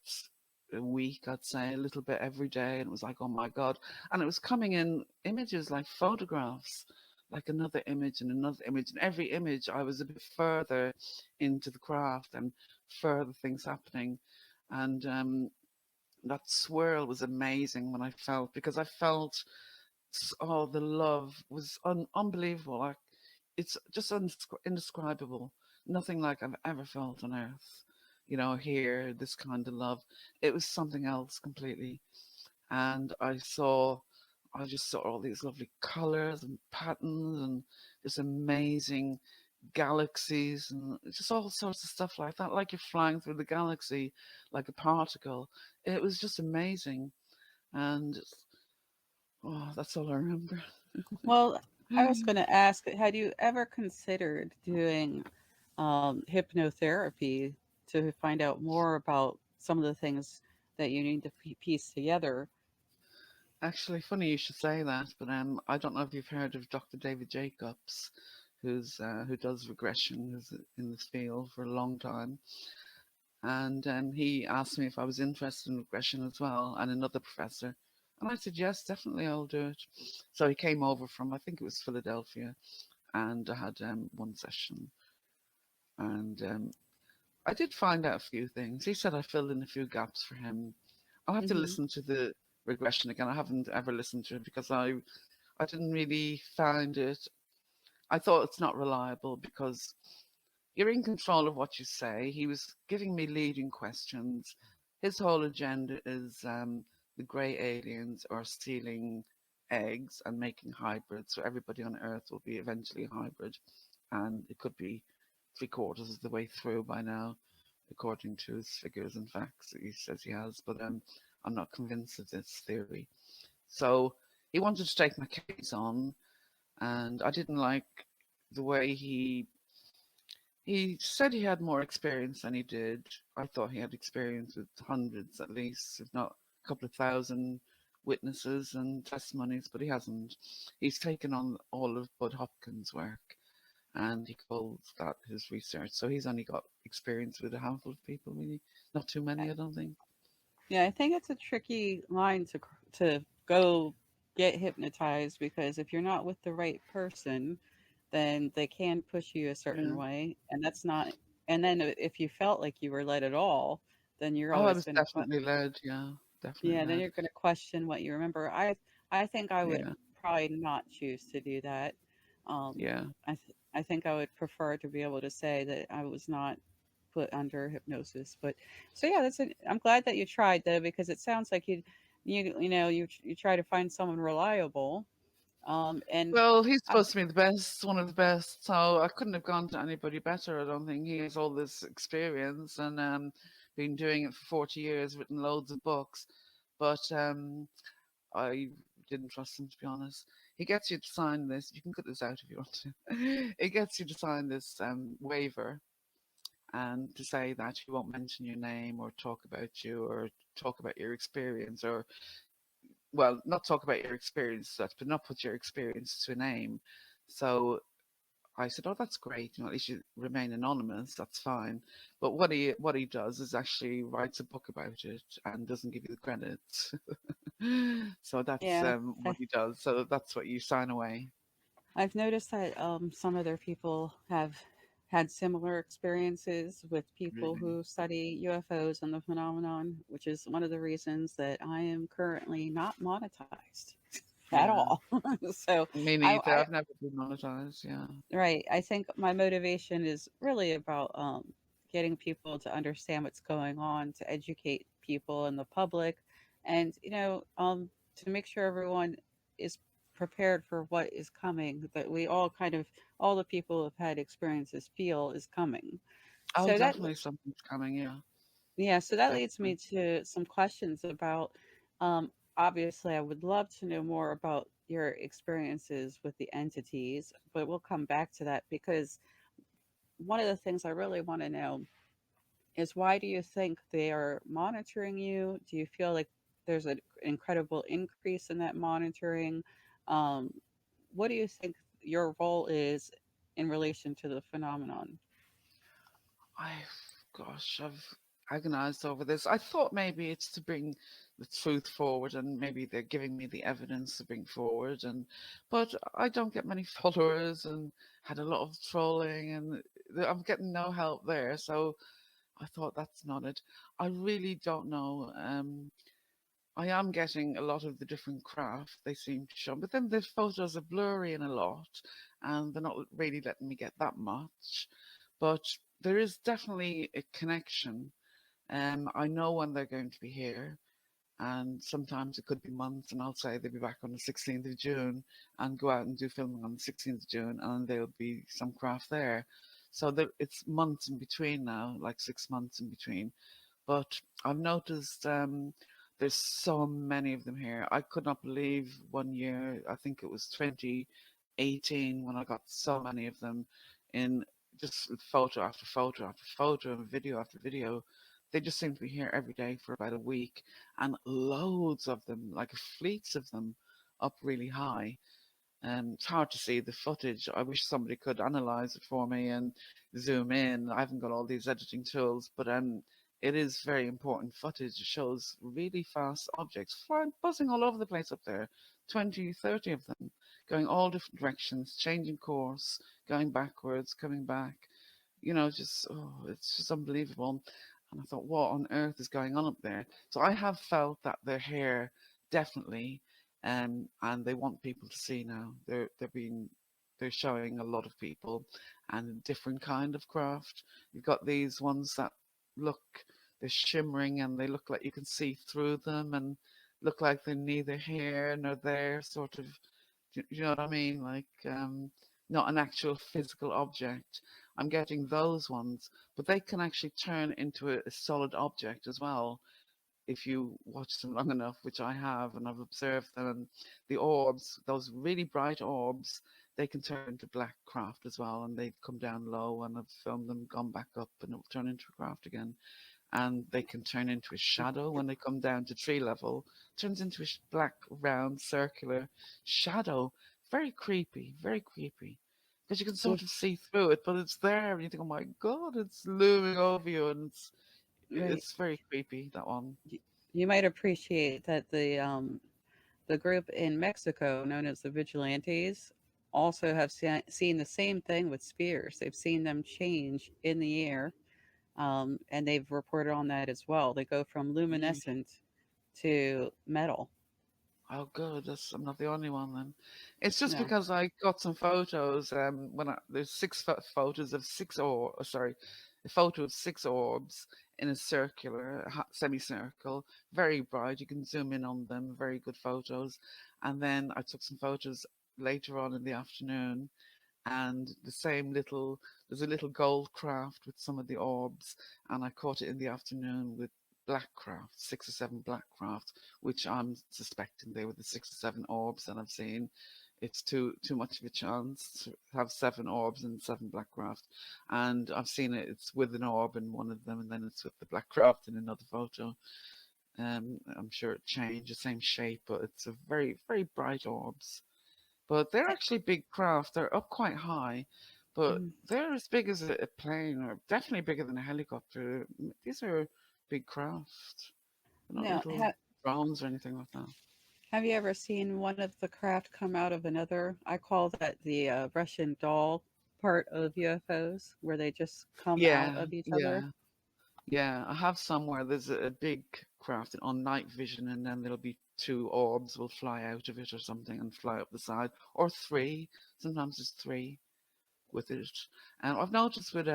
a week, I'd say, a little bit every day. And it was like, oh my God. And it was coming in images like photographs, like another image and another image. And every image, I was a bit further into the craft and further things happening. And that swirl was amazing when I felt, because I felt, oh, the love was unbelievable. It's just indescribable. Nothing like I've ever felt on earth. Here, this kind of love. It was something else completely. And I just saw all these lovely colors and patterns and this amazing galaxies and just all sorts of stuff like that, like you're flying through the galaxy like a particle. It was just amazing. And that's all I remember. Well, I was going to ask, had you ever considered doing hypnotherapy to find out more about some of the things that you need to piece together? Actually, funny you should say that, but I don't know if you've heard of Dr. David Jacobs, who does regression, who's in this field for a long time, and he asked me if I was interested in regression as well, and another professor, and I said yes, definitely, I'll do it. So he came over from, I think it was Philadelphia, and I had one session, and I did find out a few things. He said I filled in a few gaps for him. I'll have to Hmm. listen to the regression again. I haven't ever listened to it because I didn't really find it. I thought it's not reliable because you're in control of what you say. He was giving me leading questions. His whole agenda is the grey aliens are stealing eggs and making hybrids. So everybody on Earth will be eventually a hybrid. And it could be three-quarters of the way through by now, according to his figures and facts that he says he has. But I'm not convinced of this theory. So he wanted to take my case on, and I didn't like the way he said he had more experience than he did. I thought he had experience with hundreds at least, if not a couple of thousand witnesses and testimonies, but he hasn't. He's taken on all of Bud Hopkins' work and he calls that his research. So he's only got experience with a handful of people, really. Not too many, I don't think. Yeah, I think it's a tricky line to go get hypnotized because if you're not with the right person, then they can push you a certain Yeah. way, and that's not. And then if you felt like you were led at all, then you're Oh, I always was going to definitely led. Yeah, definitely yeah, then led. you're going to question what you remember. I think I would Yeah, probably not choose to do that. yeah. I think I would prefer to be able to say that I was not put under hypnosis. But so yeah, I'm glad that you tried though because it sounds like you try to find someone reliable. And Well, he's I, supposed to be the best, one of the best, so I couldn't have gone to anybody better. I don't think he has all this experience and been doing it for 40 years, written loads of books. But I didn't trust him, to be honest. He gets you to sign this. You can cut this out if you want to. It gets you to sign this waiver and to say that he won't mention your name or talk about you or talk about your experience or, well, not talk about your experience, such, but not put your experience to a name. So I said, "Oh, that's great. At least you remain anonymous. That's fine." But what he does is actually writes a book about it and doesn't give you the credits. So that's yeah, what he does. So that's what you sign away. I've noticed that some other people have had similar experiences with people Really? who study UFOs and the phenomenon, which is one of the reasons that I am currently not monetized at Yeah. all. So Me neither. I I've never been monetized. Yeah. right, I think my motivation is really about getting people to understand what's going on, to educate people and the public, and to make sure everyone is prepared for what is coming. That we all kind of all the people who have had experiences feel is coming. Oh, So that definitely something's coming. Yeah. Yeah, so that leads me definitely. to some questions about obviously I would love to know more about your experiences with the entities, but we'll come back to that because one of the things I really want to know is why do you think they are monitoring you? Do you feel like there's an incredible increase in that monitoring? Um, what do you think your role is in relation to the phenomenon? I've agonized over this. I thought maybe it's to bring the truth forward, and maybe they're giving me the evidence to bring forward. And but I don't get many followers, and had a lot of trolling, and I'm getting no help there. So I thought that's not it. I really don't know. I am getting a lot of the different craft they seem to show, but then the photos are blurry and a lot, and they're not really letting me get that much. But there is definitely a connection. I know when they're going to be here, and sometimes it could be months, and I'll say they'll be back on the 16th of June and go out and do filming on the 16th of June, and there'll be some craft there. So it's months in between now, like 6 months in between. But I've noticed there's so many of them here. I could not believe one year, I think it was 2018, when I got so many of them in just photo after photo after photo and video after video. They just seem to be here every day for about a week, and loads of them, like fleets of them, up really high. It's hard to see the footage. I wish somebody could analyze it for me and zoom in. I haven't got all these editing tools, but it is very important footage. It shows really fast objects flying, buzzing all over the place up there. 20, 30 of them going all different directions, changing course, going backwards, coming back. Just it's just unbelievable. And I thought, what on earth is going on up there? So I have felt that they're here definitely, and they want people to see now. They're showing a lot of people and a different kind of craft. You've got these ones that look they're shimmering and they look like you can see through them and look like they're neither here nor there, sort of. Do you know what I mean? Like, not an actual physical object. I'm getting those ones, but they can actually turn into a solid object as well if you watch them long enough, which I have, and I've observed them. And the orbs, those really bright orbs, they can turn into black craft as well, and they come down low, and I've filmed them, gone back up, and it will turn into a craft again. And they can turn into a shadow when they come down to tree level. Turns into a black, round, circular shadow. Very creepy, very creepy. Because you can Mm, sort of see through it, but it's there, and you think, "Oh my god, it's looming over you," and right. it's very creepy. That one. Y- You might appreciate that the group in Mexico, known as the Vigilantes, also have seen the same thing with spears. They've seen them change in the air, and they've reported on that as well. They go from Really? luminescent to metal. Oh, good. I'm not the only one then. It's just No, because I got some photos. There's six photos of sorry, a photo of six orbs in a circular semicircle, very bright. You can zoom in on them. Very good photos. And then I took some photos later on in the afternoon, and there's a little gold craft with some of the orbs, and I caught it in the afternoon with black craft, 6 or 7 black craft, which I'm suspecting they were the 6 or 7 orbs that I've seen. It's too much of a chance to have 7 orbs and 7 black craft, and I've seen it. It's with an orb in one of them, and then it's with the black craft in another photo. I'm sure it changed, the same shape, but it's a very very bright orbs. But they're Eh, actually big craft. They're up quite high, but mm, they're as big as a plane, or definitely bigger than a helicopter. These are big craft. They're not now, little drones or anything like that. have you ever seen one of the craft come out of another? I call that the Russian doll part of UFOs, where they just come out Yeah, of each other. yeah, yeah. I have somewhere there's a big craft on night vision, and then there'll be 2 orbs will fly out of it or something and fly up the side, or 3. Sometimes there's 3 with it. And I've noticed with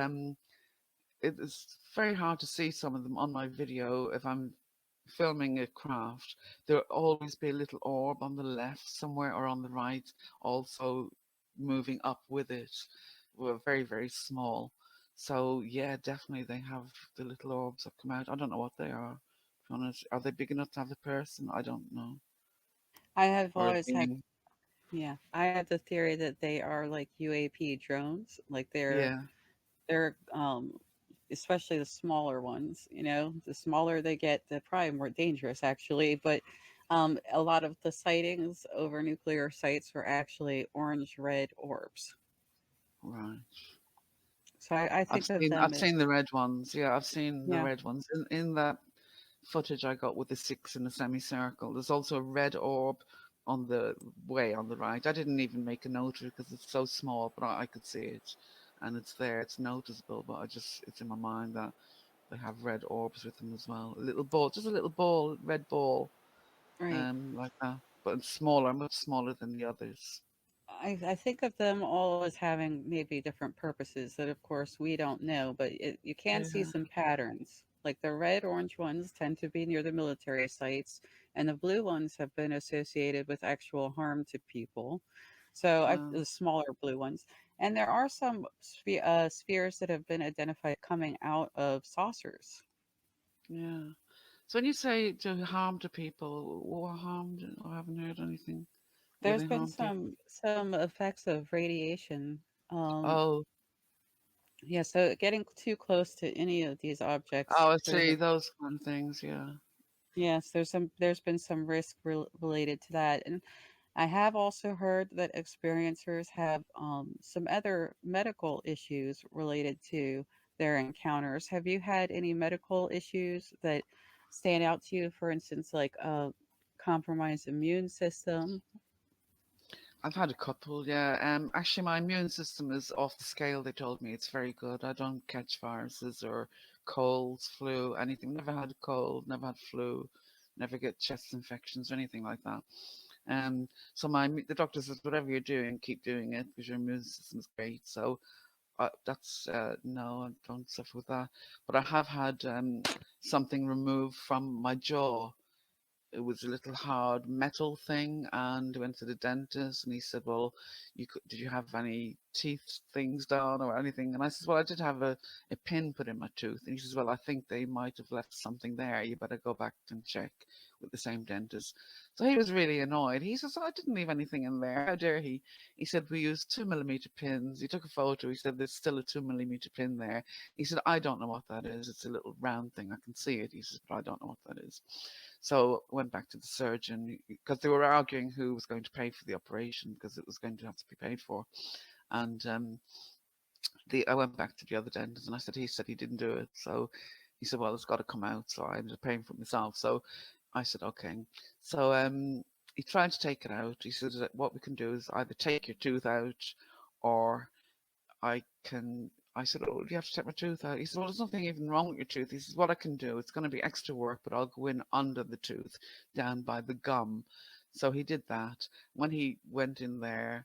it is very hard to see some of them on my video if I'm filming a craft. There'll always be a little orb on the left somewhere or on the right, also moving up with it. We're very, very small. So yeah, definitely they have the little orbs that come out. I don't know what they are. To be honest, are they big enough to have a person? I don't know. I have Or a always had, being. yeah, I have the theory that they are like UAP drones, like Yeah. they're especially the smaller ones, you know, the smaller they get, the probably more dangerous actually, but a lot of the sightings over nuclear sites were actually orange red orbs. Right. So I think of them I've as, seen the red ones. Yeah, I've seen the yeah, red ones. In that footage I got with the six in the semicircle, there's also a red orb on the way on the right. I didn't even make a note of it because it's so small, but I could see it, and it's there. It's noticeable, but it's in my mind that they have red orbs with them as well. A little ball, just a little ball, red ball, right. like that, but it's smaller, much smaller than the others. I think of them all as having maybe different purposes that, of course, we don't know, but you can see Yeah. some patterns. Like the red orange ones tend to be near the military sites, and the blue ones have been associated with actual harm to people. So Wow. the smaller blue ones. And there are some spheres that have been identified coming out of saucers. Yeah. So when you say to harm to people, what harmed? I haven't heard anything where There's they been harm people. some effects of radiation. Um, Oh, yeah, so getting too close to any of these objects, oh, I there's see those kind of things. Yeah. yes, there's been some risk related to that. And I have also heard that experiencers have some other medical issues related to their encounters. Have you had any medical issues that stand out to you? For instance, like a compromised immune system? I've had a couple. Yeah. Actually, my immune system is off the scale. They told me it's very good. I don't catch viruses or colds, flu, anything. Never had a cold. Never had flu. Never get chest infections or anything like that. So the doctor says whatever you're doing, keep doing it because your immune system is great. So that's no, I don't suffer with that. But I have had something removed from my jaw. It was a little hard metal thing, and I went to the dentist, and he said, "Well, did you have any teeth things done or anything?" And I said, "Well, I did have a pin put in my tooth." And he says, "Well, I think they might have left something there. You better go back and check with the same dentist." So he was really annoyed. He says, "I didn't leave anything in there. How dare he?" He said, "We used 2 millimeter pins." He took a photo. He said, "There's still a 2 millimeter pin there." He said, "I don't know what that is. It's a little round thing. I can see it." He says, "But I don't know what that is." So went back to the surgeon because they were arguing who was going to pay for the operation because it was going to have to be paid for. And I went back to the other dentist and I said, he said he didn't do it. So he said, well, it's got to come out. So I ended up paying for it myself. So I said, okay. So he tried to take it out. He said, what we can do is either take your tooth out or I can. I said, oh, do you have to take my tooth out? He said, well, there's nothing even wrong with your tooth. He says, what I can do, it's going to be extra work, but I'll go in under the tooth, down by the gum. So he did that. When he went in there,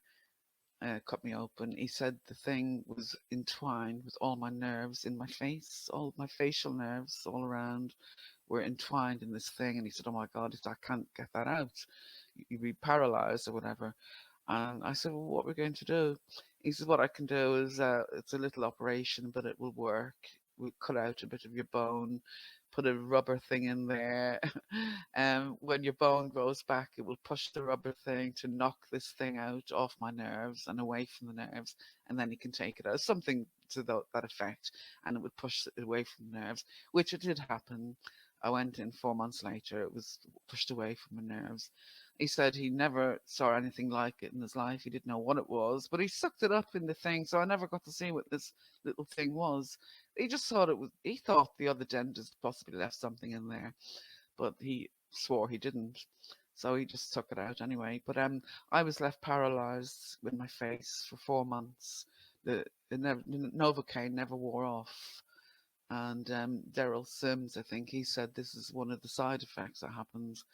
cut me open, he said the thing was entwined with all my nerves in my face, all my facial nerves all around were entwined in this thing. And he said, oh my God, I can't get that out. You'd be paralyzed or whatever. And I said, well, what we're going to do? He said, what I can do is, it's a little operation, but it will work. We'll cut out a bit of your bone, put a rubber thing in there. And when your bone grows back, it will push the rubber thing to knock this thing out off my nerves and away from the nerves. And then you can take it out. Something to that effect. And it would push it away from the nerves, which it did happen. I went in 4 months later. It was pushed away from my nerves. He said he never saw anything like it in his life. He didn't know what it was, but he sucked it up in the thing, so I never got to see what this little thing was. He just thought it was. He thought the other dentist possibly left something in there, but he swore he didn't. So he just took it out anyway. But I was left paralyzed with my face for 4 months. The Novocaine never wore off. And Daryl Sims, I think, he said this is one of the side effects that happens.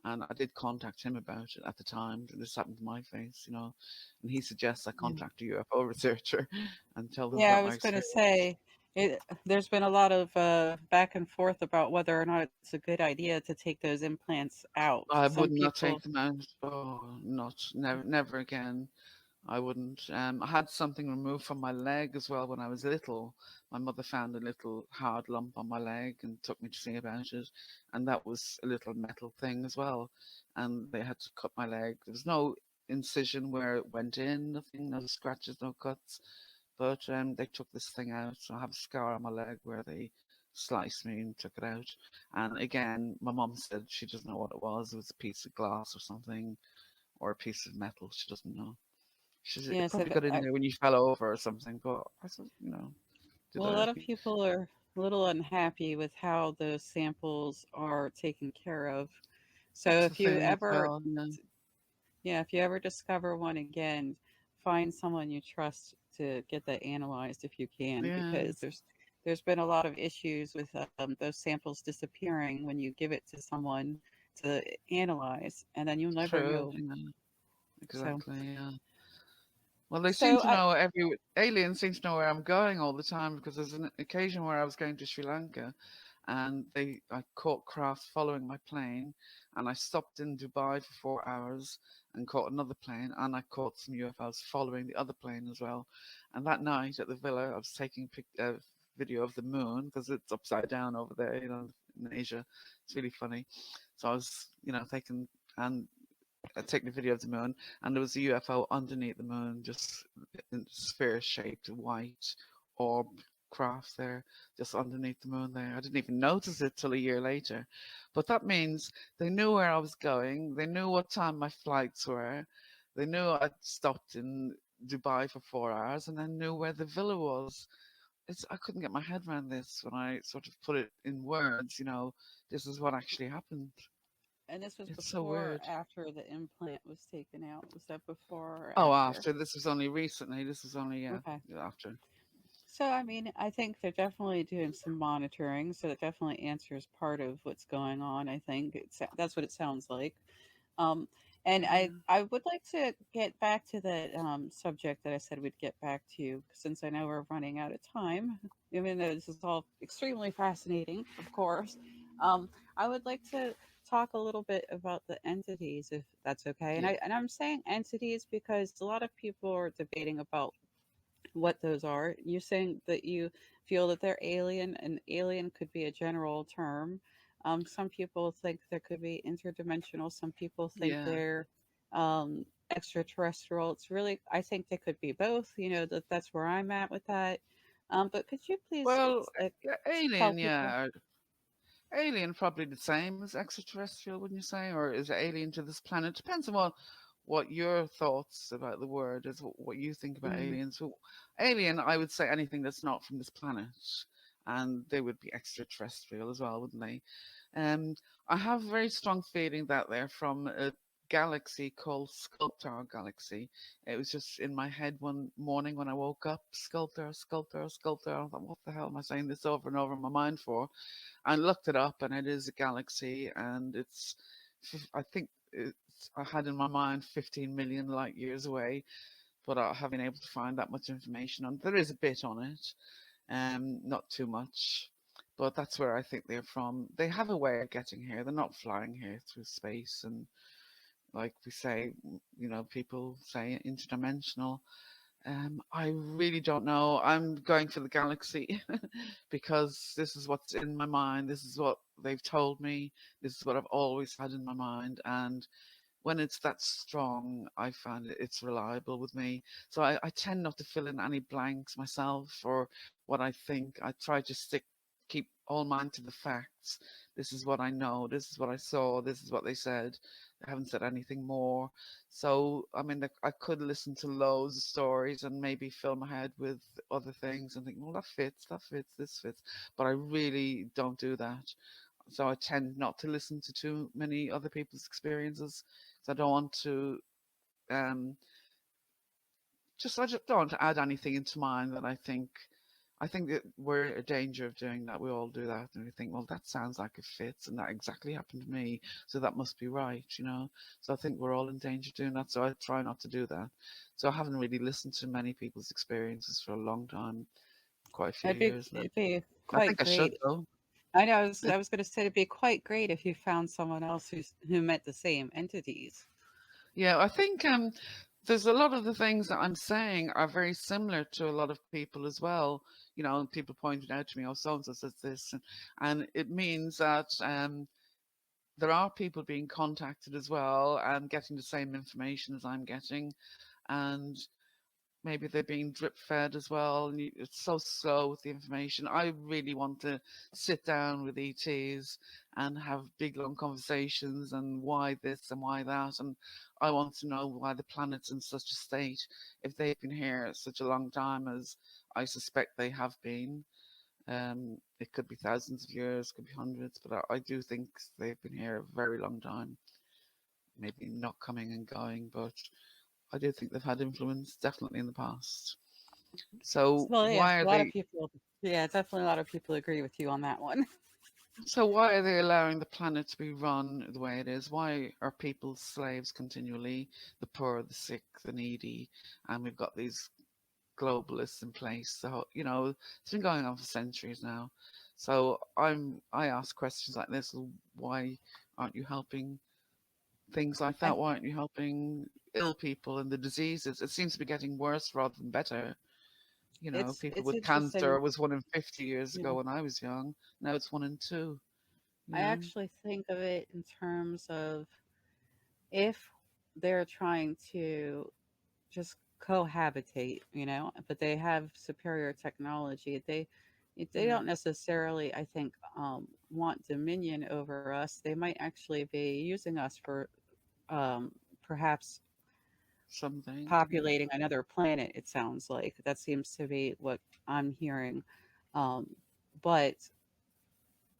And I did contact him about it at the time. This happened to my face, and he suggests I Yeah. contact a UFO researcher and tell them Yeah, I about my was going to experience. say there's been a lot of back and forth about whether or not it's a good idea to take those implants out. I Some would not people, take them out. Oh, not never, never again. I wouldn't. I had something removed from my leg as well when I was little. My mother found a little hard lump on my leg and took me to see about it, and that was a little metal thing as well. And they had to cut my leg. There was no incision where it went in, nothing, no scratches, no cuts. But they took this thing out, so I have a scar on my leg where they sliced me and took it out. And again, my mum said she doesn't know what it was. It was a piece of glass or something, or a piece of metal. She doesn't know. She said, it Yes, probably got in I, there when you fell over or something. But I said, did well, a I? lot of people are a little unhappy with how those samples are taken care of. So That's the if you thing as ever, well. Yeah, yeah, if you ever discover one again, find someone you trust to get that analyzed if you can, yeah, because there's been a lot of issues with those samples disappearing when you give it to someone to analyze, and then you'll never true. know. Yeah, So, exactly. Yeah. Well, they seem so to I know aliens seem to know where I'm going all the time because there's an occasion where I was going to Sri Lanka, and I caught craft following my plane, and I stopped in Dubai for 4 hours and caught another plane, and I caught some UFOs following the other plane as well. And that night at the villa, I was taking video of the moon because it's upside down over there, in Asia. It's really funny. So I was, taking and taking a video of the moon, and there was a UFO underneath the moon, just in sphere-shaped white orb craft there, just underneath the moon there. I didn't even notice it till a year later. But that means they knew where I was going. They knew what time my flights were. They knew I'd stopped in Dubai for 4 hours, and I knew where the villa was. I couldn't get my head around this when I sort of put it in words. This is what actually happened. and this was It's so before or weird. after the implant was taken out. Was that before or Oh, after? after. This was only recently. This was only, yeah, Okay. after. So, I mean, I think they're definitely doing some monitoring. So that definitely answers part of what's going on. I think that's what it sounds like. Um, and Yeah. I would like to get back to that subject that I said we'd get back to, since I know we're running out of time, even though this is all extremely fascinating, of course. I would like to talk a little bit about the entities, if that's okay. Yeah. And I'm saying entities because a lot of people are debating about what those are. You're saying that you feel that they're alien, and alien could be a general term. Some people think there could be interdimensional. Some people think Yeah. they're extraterrestrial. It's really, I think they could be both. That's where I'm at with that. But could you please Well, yeah, tell alien, people? yeah. Alien probably the same as extraterrestrial, wouldn't you say? Or is it alien to this planet? Depends on what your thoughts about the word is, what you think about Mm, aliens. So, alien, I would say anything that's not from this planet, and they would be extraterrestrial as well, wouldn't they? Um, I have a very strong feeling that they're from a galaxy called Sculptor Galaxy. It was just in my head one morning when I woke up, Sculptor, Sculptor, Sculptor. I thought, what the hell am I saying this over and over in my mind for? I looked it up, and it is a galaxy, and I think I had in my mind 15 million light years away, but I haven't been able to find that much information on. There is a bit on it, not too much, but that's where I think they're from. They have a way of getting here. They're not flying here through space, and like we say, people say interdimensional. I really don't know. I'm going for the galaxy because this is what's in my mind. This is what they've told me. This is what I've always had in my mind. And when it's that strong, I find it's reliable with me. So I tend not to fill in any blanks myself or what I think. I try to keep all mine to the facts. This is what I know. This is what I saw. This is what they said. They haven't said anything more. So, I mean, I could listen to loads of stories and maybe fill my head with other things and think, well, that fits, this fits. But I really don't do that. So I tend not to listen to too many other people's experiences because I don't want to um I just don't want to add anything into mine that I think that we're in danger of doing that. We all do that, and we think, well, that sounds like it fits, and that exactly happened to me, so that must be right. So I think we're all in danger of doing that. So I try not to do that. So I haven't really listened to many people's experiences for a long time, quite a few years now. it'd be I quite think I should great. though. I know. I was going to say it'd be quite great if you found someone else who met the same entities. Yeah, I think there's a lot of the things that I'm saying are very similar to a lot of people as well. You know, and people pointed out to me, oh, so and so says this, and it means that there are people being contacted as well and getting the same information as I'm getting, and maybe they're being drip fed as well. And it's so slow with the information. I really want to sit down with ETs and have big long conversations and why this and why that. And I want to know why the planet's in such a state if they've been here such a long time as I suspect they have been. It could be thousands of years, could be hundreds, but I do think they've been here a very long time. Maybe not coming and going, but I do think they've had influence definitely in the past. So Well, yeah, why a are lot of they people. Yeah, definitely a lot of people agree with you on that one. why are they allowing the planet to be run the way it is? Why are people slaves continually? The poor, the sick, the needy, and we've got these globalists in place. So it's been going on for centuries now. So I ask questions like this: why aren't you helping things like I that? Why aren't you helping ill people and the diseases? It seems to be getting worse rather than better. People it's with cancer interesting. was 1 in 50 years You know, ago when I was young. Now it's 1 in 2. You I know, actually think of it in terms of if they're trying to just cohabitate, but they have superior technology. They yeah, don't necessarily, I think, want dominion over us. They might actually be using us for um, perhaps something. Yeah, populating another planet. It sounds like that seems to be what I'm hearing. Um, but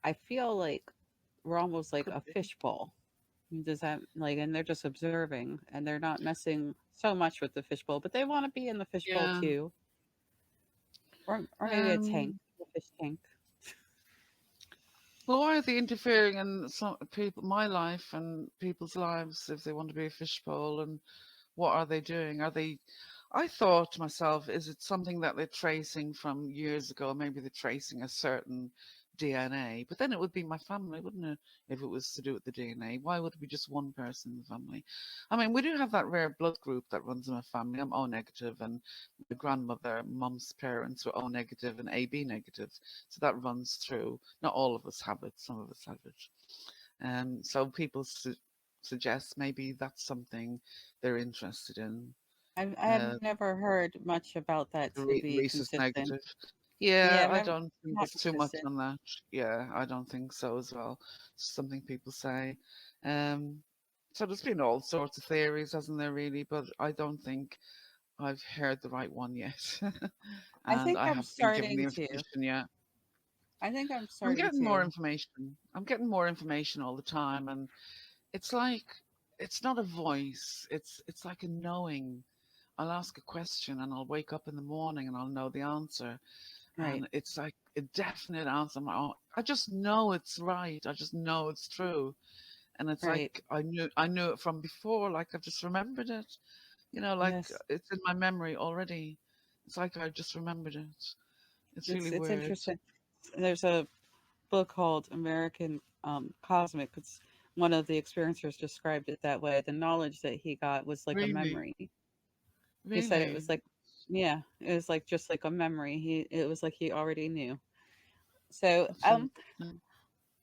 I feel like we're almost like could a be. fishbowl. Does that like, and they're just observing and they're not messing so much with the fishbowl, but they want to be in the fishbowl Yeah. too, or maybe a tank, Um. a fish tank. Well, why are they interfering in some people, my life and people's lives if they want to be a fishbowl? And what are they doing? Are they? I thought to myself, is it something that they're tracing from years ago? Maybe they're tracing a certain DNA, but then it would be my family, wouldn't it? If it was to do with the DNA, why would it be just one person in the family? I mean, we do have that rare blood group that runs in my family. I'm O negative, and my grandmother, mum's parents were O negative and AB negative, so that runs through. Not all of us have it; some of us have it. So people suggest maybe that's something they're interested in. I have Uh, never heard much about that to be rhesus consistent. negative. Yeah, Yeah, I've I never don't think not there's too much consistent. on that. Yeah, I don't think so as well. Something people say. Um, so there's been all sorts of theories, hasn't there, really? But I don't think I've heard the right one yet. I And think I I'm haven't been given the starting to. information yet. I think I'm I'm starting getting more to. information. I'm getting more information all the time, and it's like it's not a voice. It's like a knowing. I'll ask a question and I'll wake up in the morning and I'll know the answer. Right, And it's like a definite answer. I'm like, oh, I just know it's right. I just know it's true. And it's right. like I knew it from before. Like I've just remembered it. Like Yes, it's in my memory already. It's like I just remembered it. It's really it's weird. interesting. There's a book called American Cosmic. It's one of the experiencers described it that way. The knowledge that he got was like a Really, memory. He said it was really, like, yeah, it was like just like a memory. It was like he already knew. So, that's really interesting.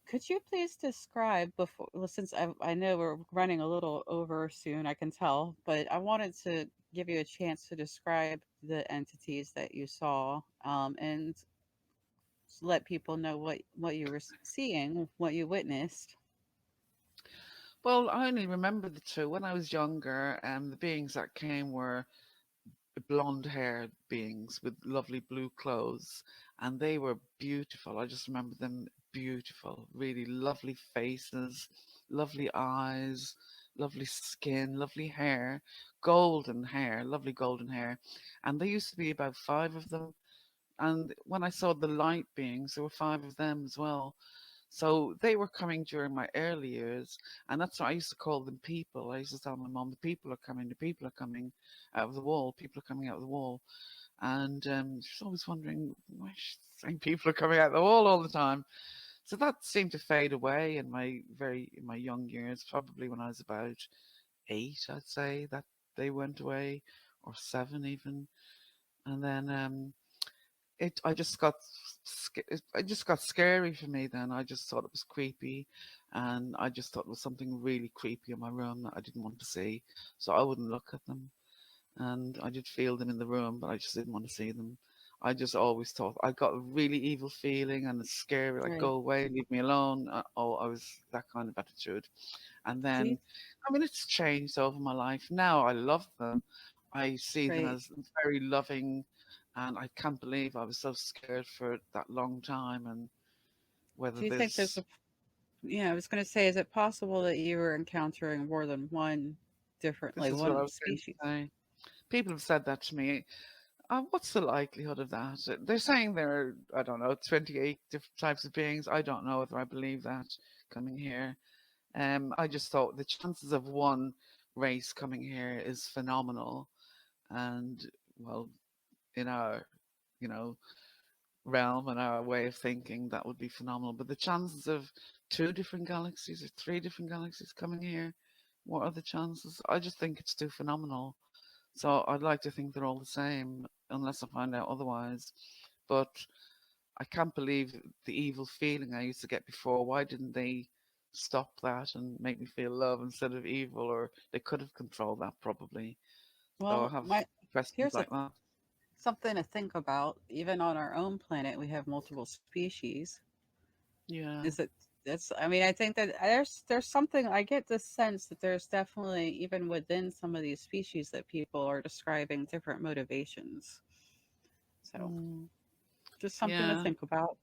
could you please describe before, well, since I know we're running a little over soon, I can tell, but I wanted to give you a chance to describe the entities that you saw, and let people know what you were seeing, what you witnessed. Well, I only remember the two when I was younger. The beings that came were blonde-haired beings with lovely blue clothes, and they were beautiful. I just remember them beautiful, really lovely faces, lovely eyes, lovely skin, lovely hair, lovely golden hair. And there used to be about five of them. And when I saw the light beings, there were five of them as well. So they were coming during my early years, and that's why I used to call them people. I used to tell my mom, "The people are coming. The people are coming out of the wall. People are coming out of the wall." And she's always wondering why she's saying people are coming out of the wall all the time. So that seemed to fade away in my young years, probably when I was about 8, I'd say. they went away, or 7 even. And then it I just got it just got scary for me then. I just thought it was creepy, and I just thought it was something really creepy in my room that I didn't want to see. So I wouldn't look at them, and I did feel them in the room, but I just didn't want to see them. I just always thought I got a really evil feeling and it's scary, like Right. go away, leave me alone. I was that kind of attitude. And Do you, then, I mean, it's changed over my life. Now I love them. I see them right. as very loving, and I can't believe I was so scared for that long time. And whether Do you think there's there's, a, yeah, I was going to say, is it possible that you were encountering more than one different, this like is what one I was going to species? say. People have said that to me. What's the likelihood of that? They're saying there are, I don't know, 28 different types of beings. I don't know whether I believe that coming here. I just thought the chances of one race coming here is phenomenal. And, well, in our, you know, realm and our way of thinking, that would be phenomenal. But the chances of 2 different galaxies or 3 different galaxies coming here, what are the chances? I just think it's too phenomenal. So I'd like to think they're all the same, unless I find out otherwise. But I can't believe the evil feeling I used to get before. Why didn't they stop that and make me feel love instead of evil? Or they could have controlled that probably. So I Well, have my questions here's a like that. something to think about. Even on our own planet, we have multiple species. Yeah. Is it? It's. I mean, I think that there's something. I get this sense that there's definitely even within some of these species that people are describing different motivations. So Mm, just something to yeah. think about.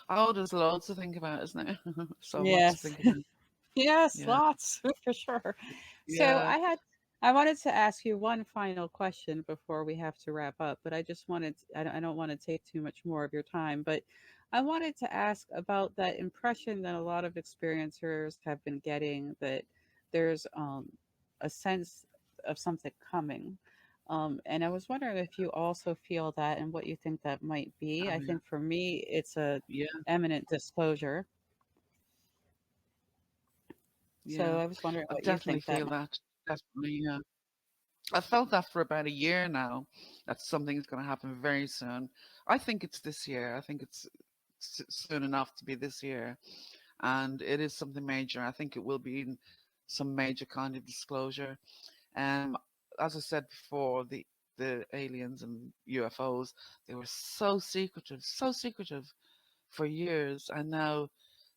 Oh, there's loads to think about, isn't it? So much to Yes. think about. Yes, Yeah. lots for sure. So Yeah. I wanted to ask you one final question before we have to wrap up, but I just wanted I don't want to take too much more of your time, but I wanted to ask about that impression that a lot of experiencers have been getting that there's a sense of something coming. And I was wondering if you also feel that and what you think that might be. Oh, I yeah. think for me, it's a Yeah. eminent disclosure. So Yeah. I was wondering I what you definitely think that feel might. that. Definitely. Yeah. I felt that for about a year now, that something is going to happen very soon. I think it's this year. I think it's soon enough to be this year. And it is something major. I think it will be in some major kind of disclosure. Um, as I said before, the aliens and UFOs, they were so secretive for years, and now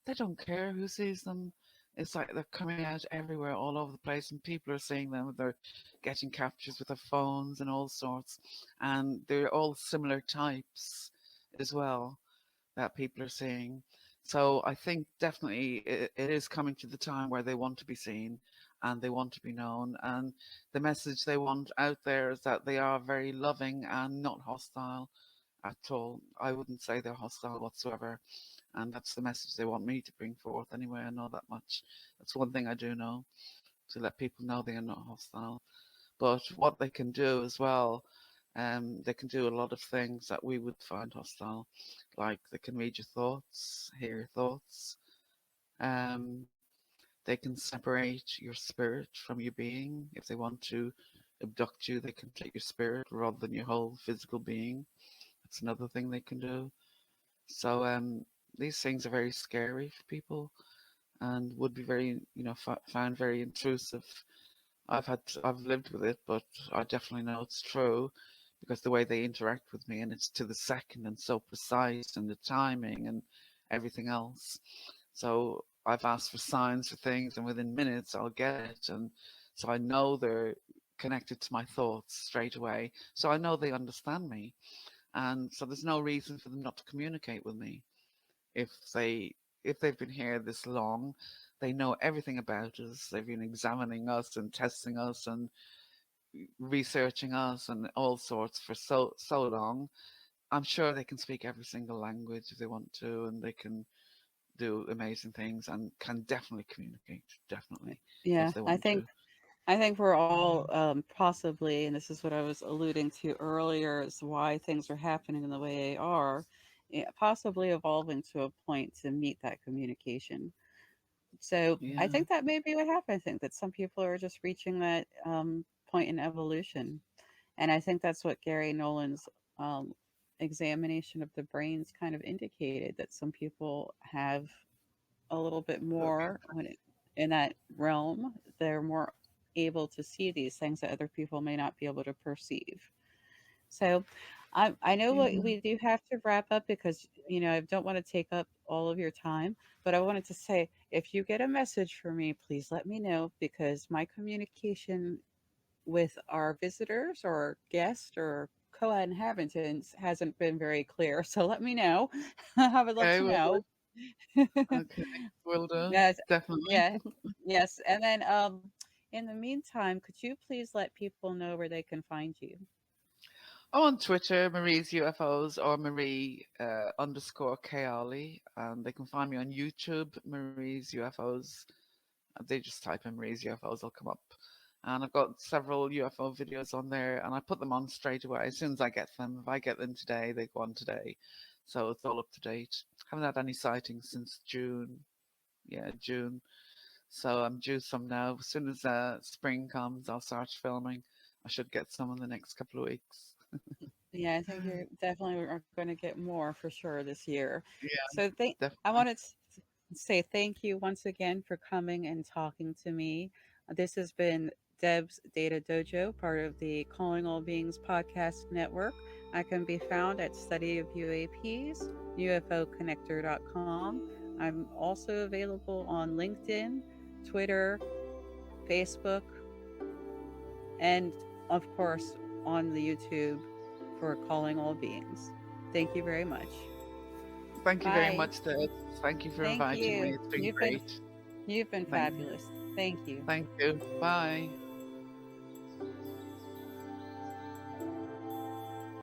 they don't care who sees them. It's like they're coming out everywhere, all over the place, and people are seeing them. They're getting captures with their phones and all sorts, and they're all similar types as well that people are seeing. So I think definitely it is coming to the time where they want to be seen and they want to be known. And the message they want out there is that they are very loving and not hostile at all. I wouldn't say they're hostile whatsoever. And that's the message they want me to bring forth anyway. I know that much. That's one thing I do know, to let people know they are not hostile. But what they can do as well, they can do a lot of things that we would find hostile, like they can read your thoughts, hear your thoughts. Um, they can separate your spirit from your being. If they want to abduct you, they can take your spirit rather than your whole physical being. That's another thing they can do. So these things are very scary for people and would be very, found very intrusive. I've lived with it, but I definitely know it's true because the way they interact with me, and it's to the second and so precise, and the timing and everything else. So I've asked for signs for things, and within minutes I'll get it, and so I know they're connected to my thoughts straight away. So I know they understand me, and so there's no reason for them not to communicate with me if they if they've been here this long. They know everything about us. They've been examining us and testing us and researching us and all sorts for so long. I'm sure they can speak every single language if they want to, and they can do amazing things and can definitely communicate, definitely, Yeah, if they want to. I think we're all possibly, and this is what I was alluding to earlier, is why things are happening in the way they are, possibly evolving to a point to meet that communication. So I Yeah, think that may be what happened. I think that some people are just reaching that point in evolution. And I think that's what Gary Nolan's um, examination of the brains kind of indicated, that some people have a little bit more in that realm. They're more able to see these things that other people may not be able to perceive. So I know what Yeah. we do have to wrap up because, I don't want to take up all of your time, but I wanted to say if you get a message from me, please let me know because my communication with our visitors or guests or co-inhabitants hasn't been very clear. So let me know. I would love Okay, to will do. know. Okay, will do. Yes, Definitely. yeah, yes. And then in the meantime, could you please let people know where they can find you? I'm on Twitter, Marie's UFOs or Marie underscore Kayali. And they can find me on YouTube, Marie's UFOs. They just type in Marie's UFOs, they'll come up. And I've got several UFO videos on there, and I put them on straight away as soon as I get them. If I get them today, they go on today. So it's all up to date. Haven't had any sightings since June. Yeah, June. So I'm due some now. As soon as spring comes, I'll start filming. I should get some in the next couple of weeks. Yeah, I think you're definitely are going to get more for sure this year. Yeah, So I definitely. wanted to say thank you once again for coming and talking to me. This has been Deb's Data Dojo, part of the Calling All Beings podcast network. I can be found at Study of UAPs, UFOconnector.com. I'm also available on LinkedIn, Twitter, Facebook, and of course on the YouTube for Calling All Beings. Thank you very much. Thank you very Bye. much, Ted. Thank you for Thank inviting me. you. It's been great. You've been Thank, fabulous. Thank you. thank you. Bye.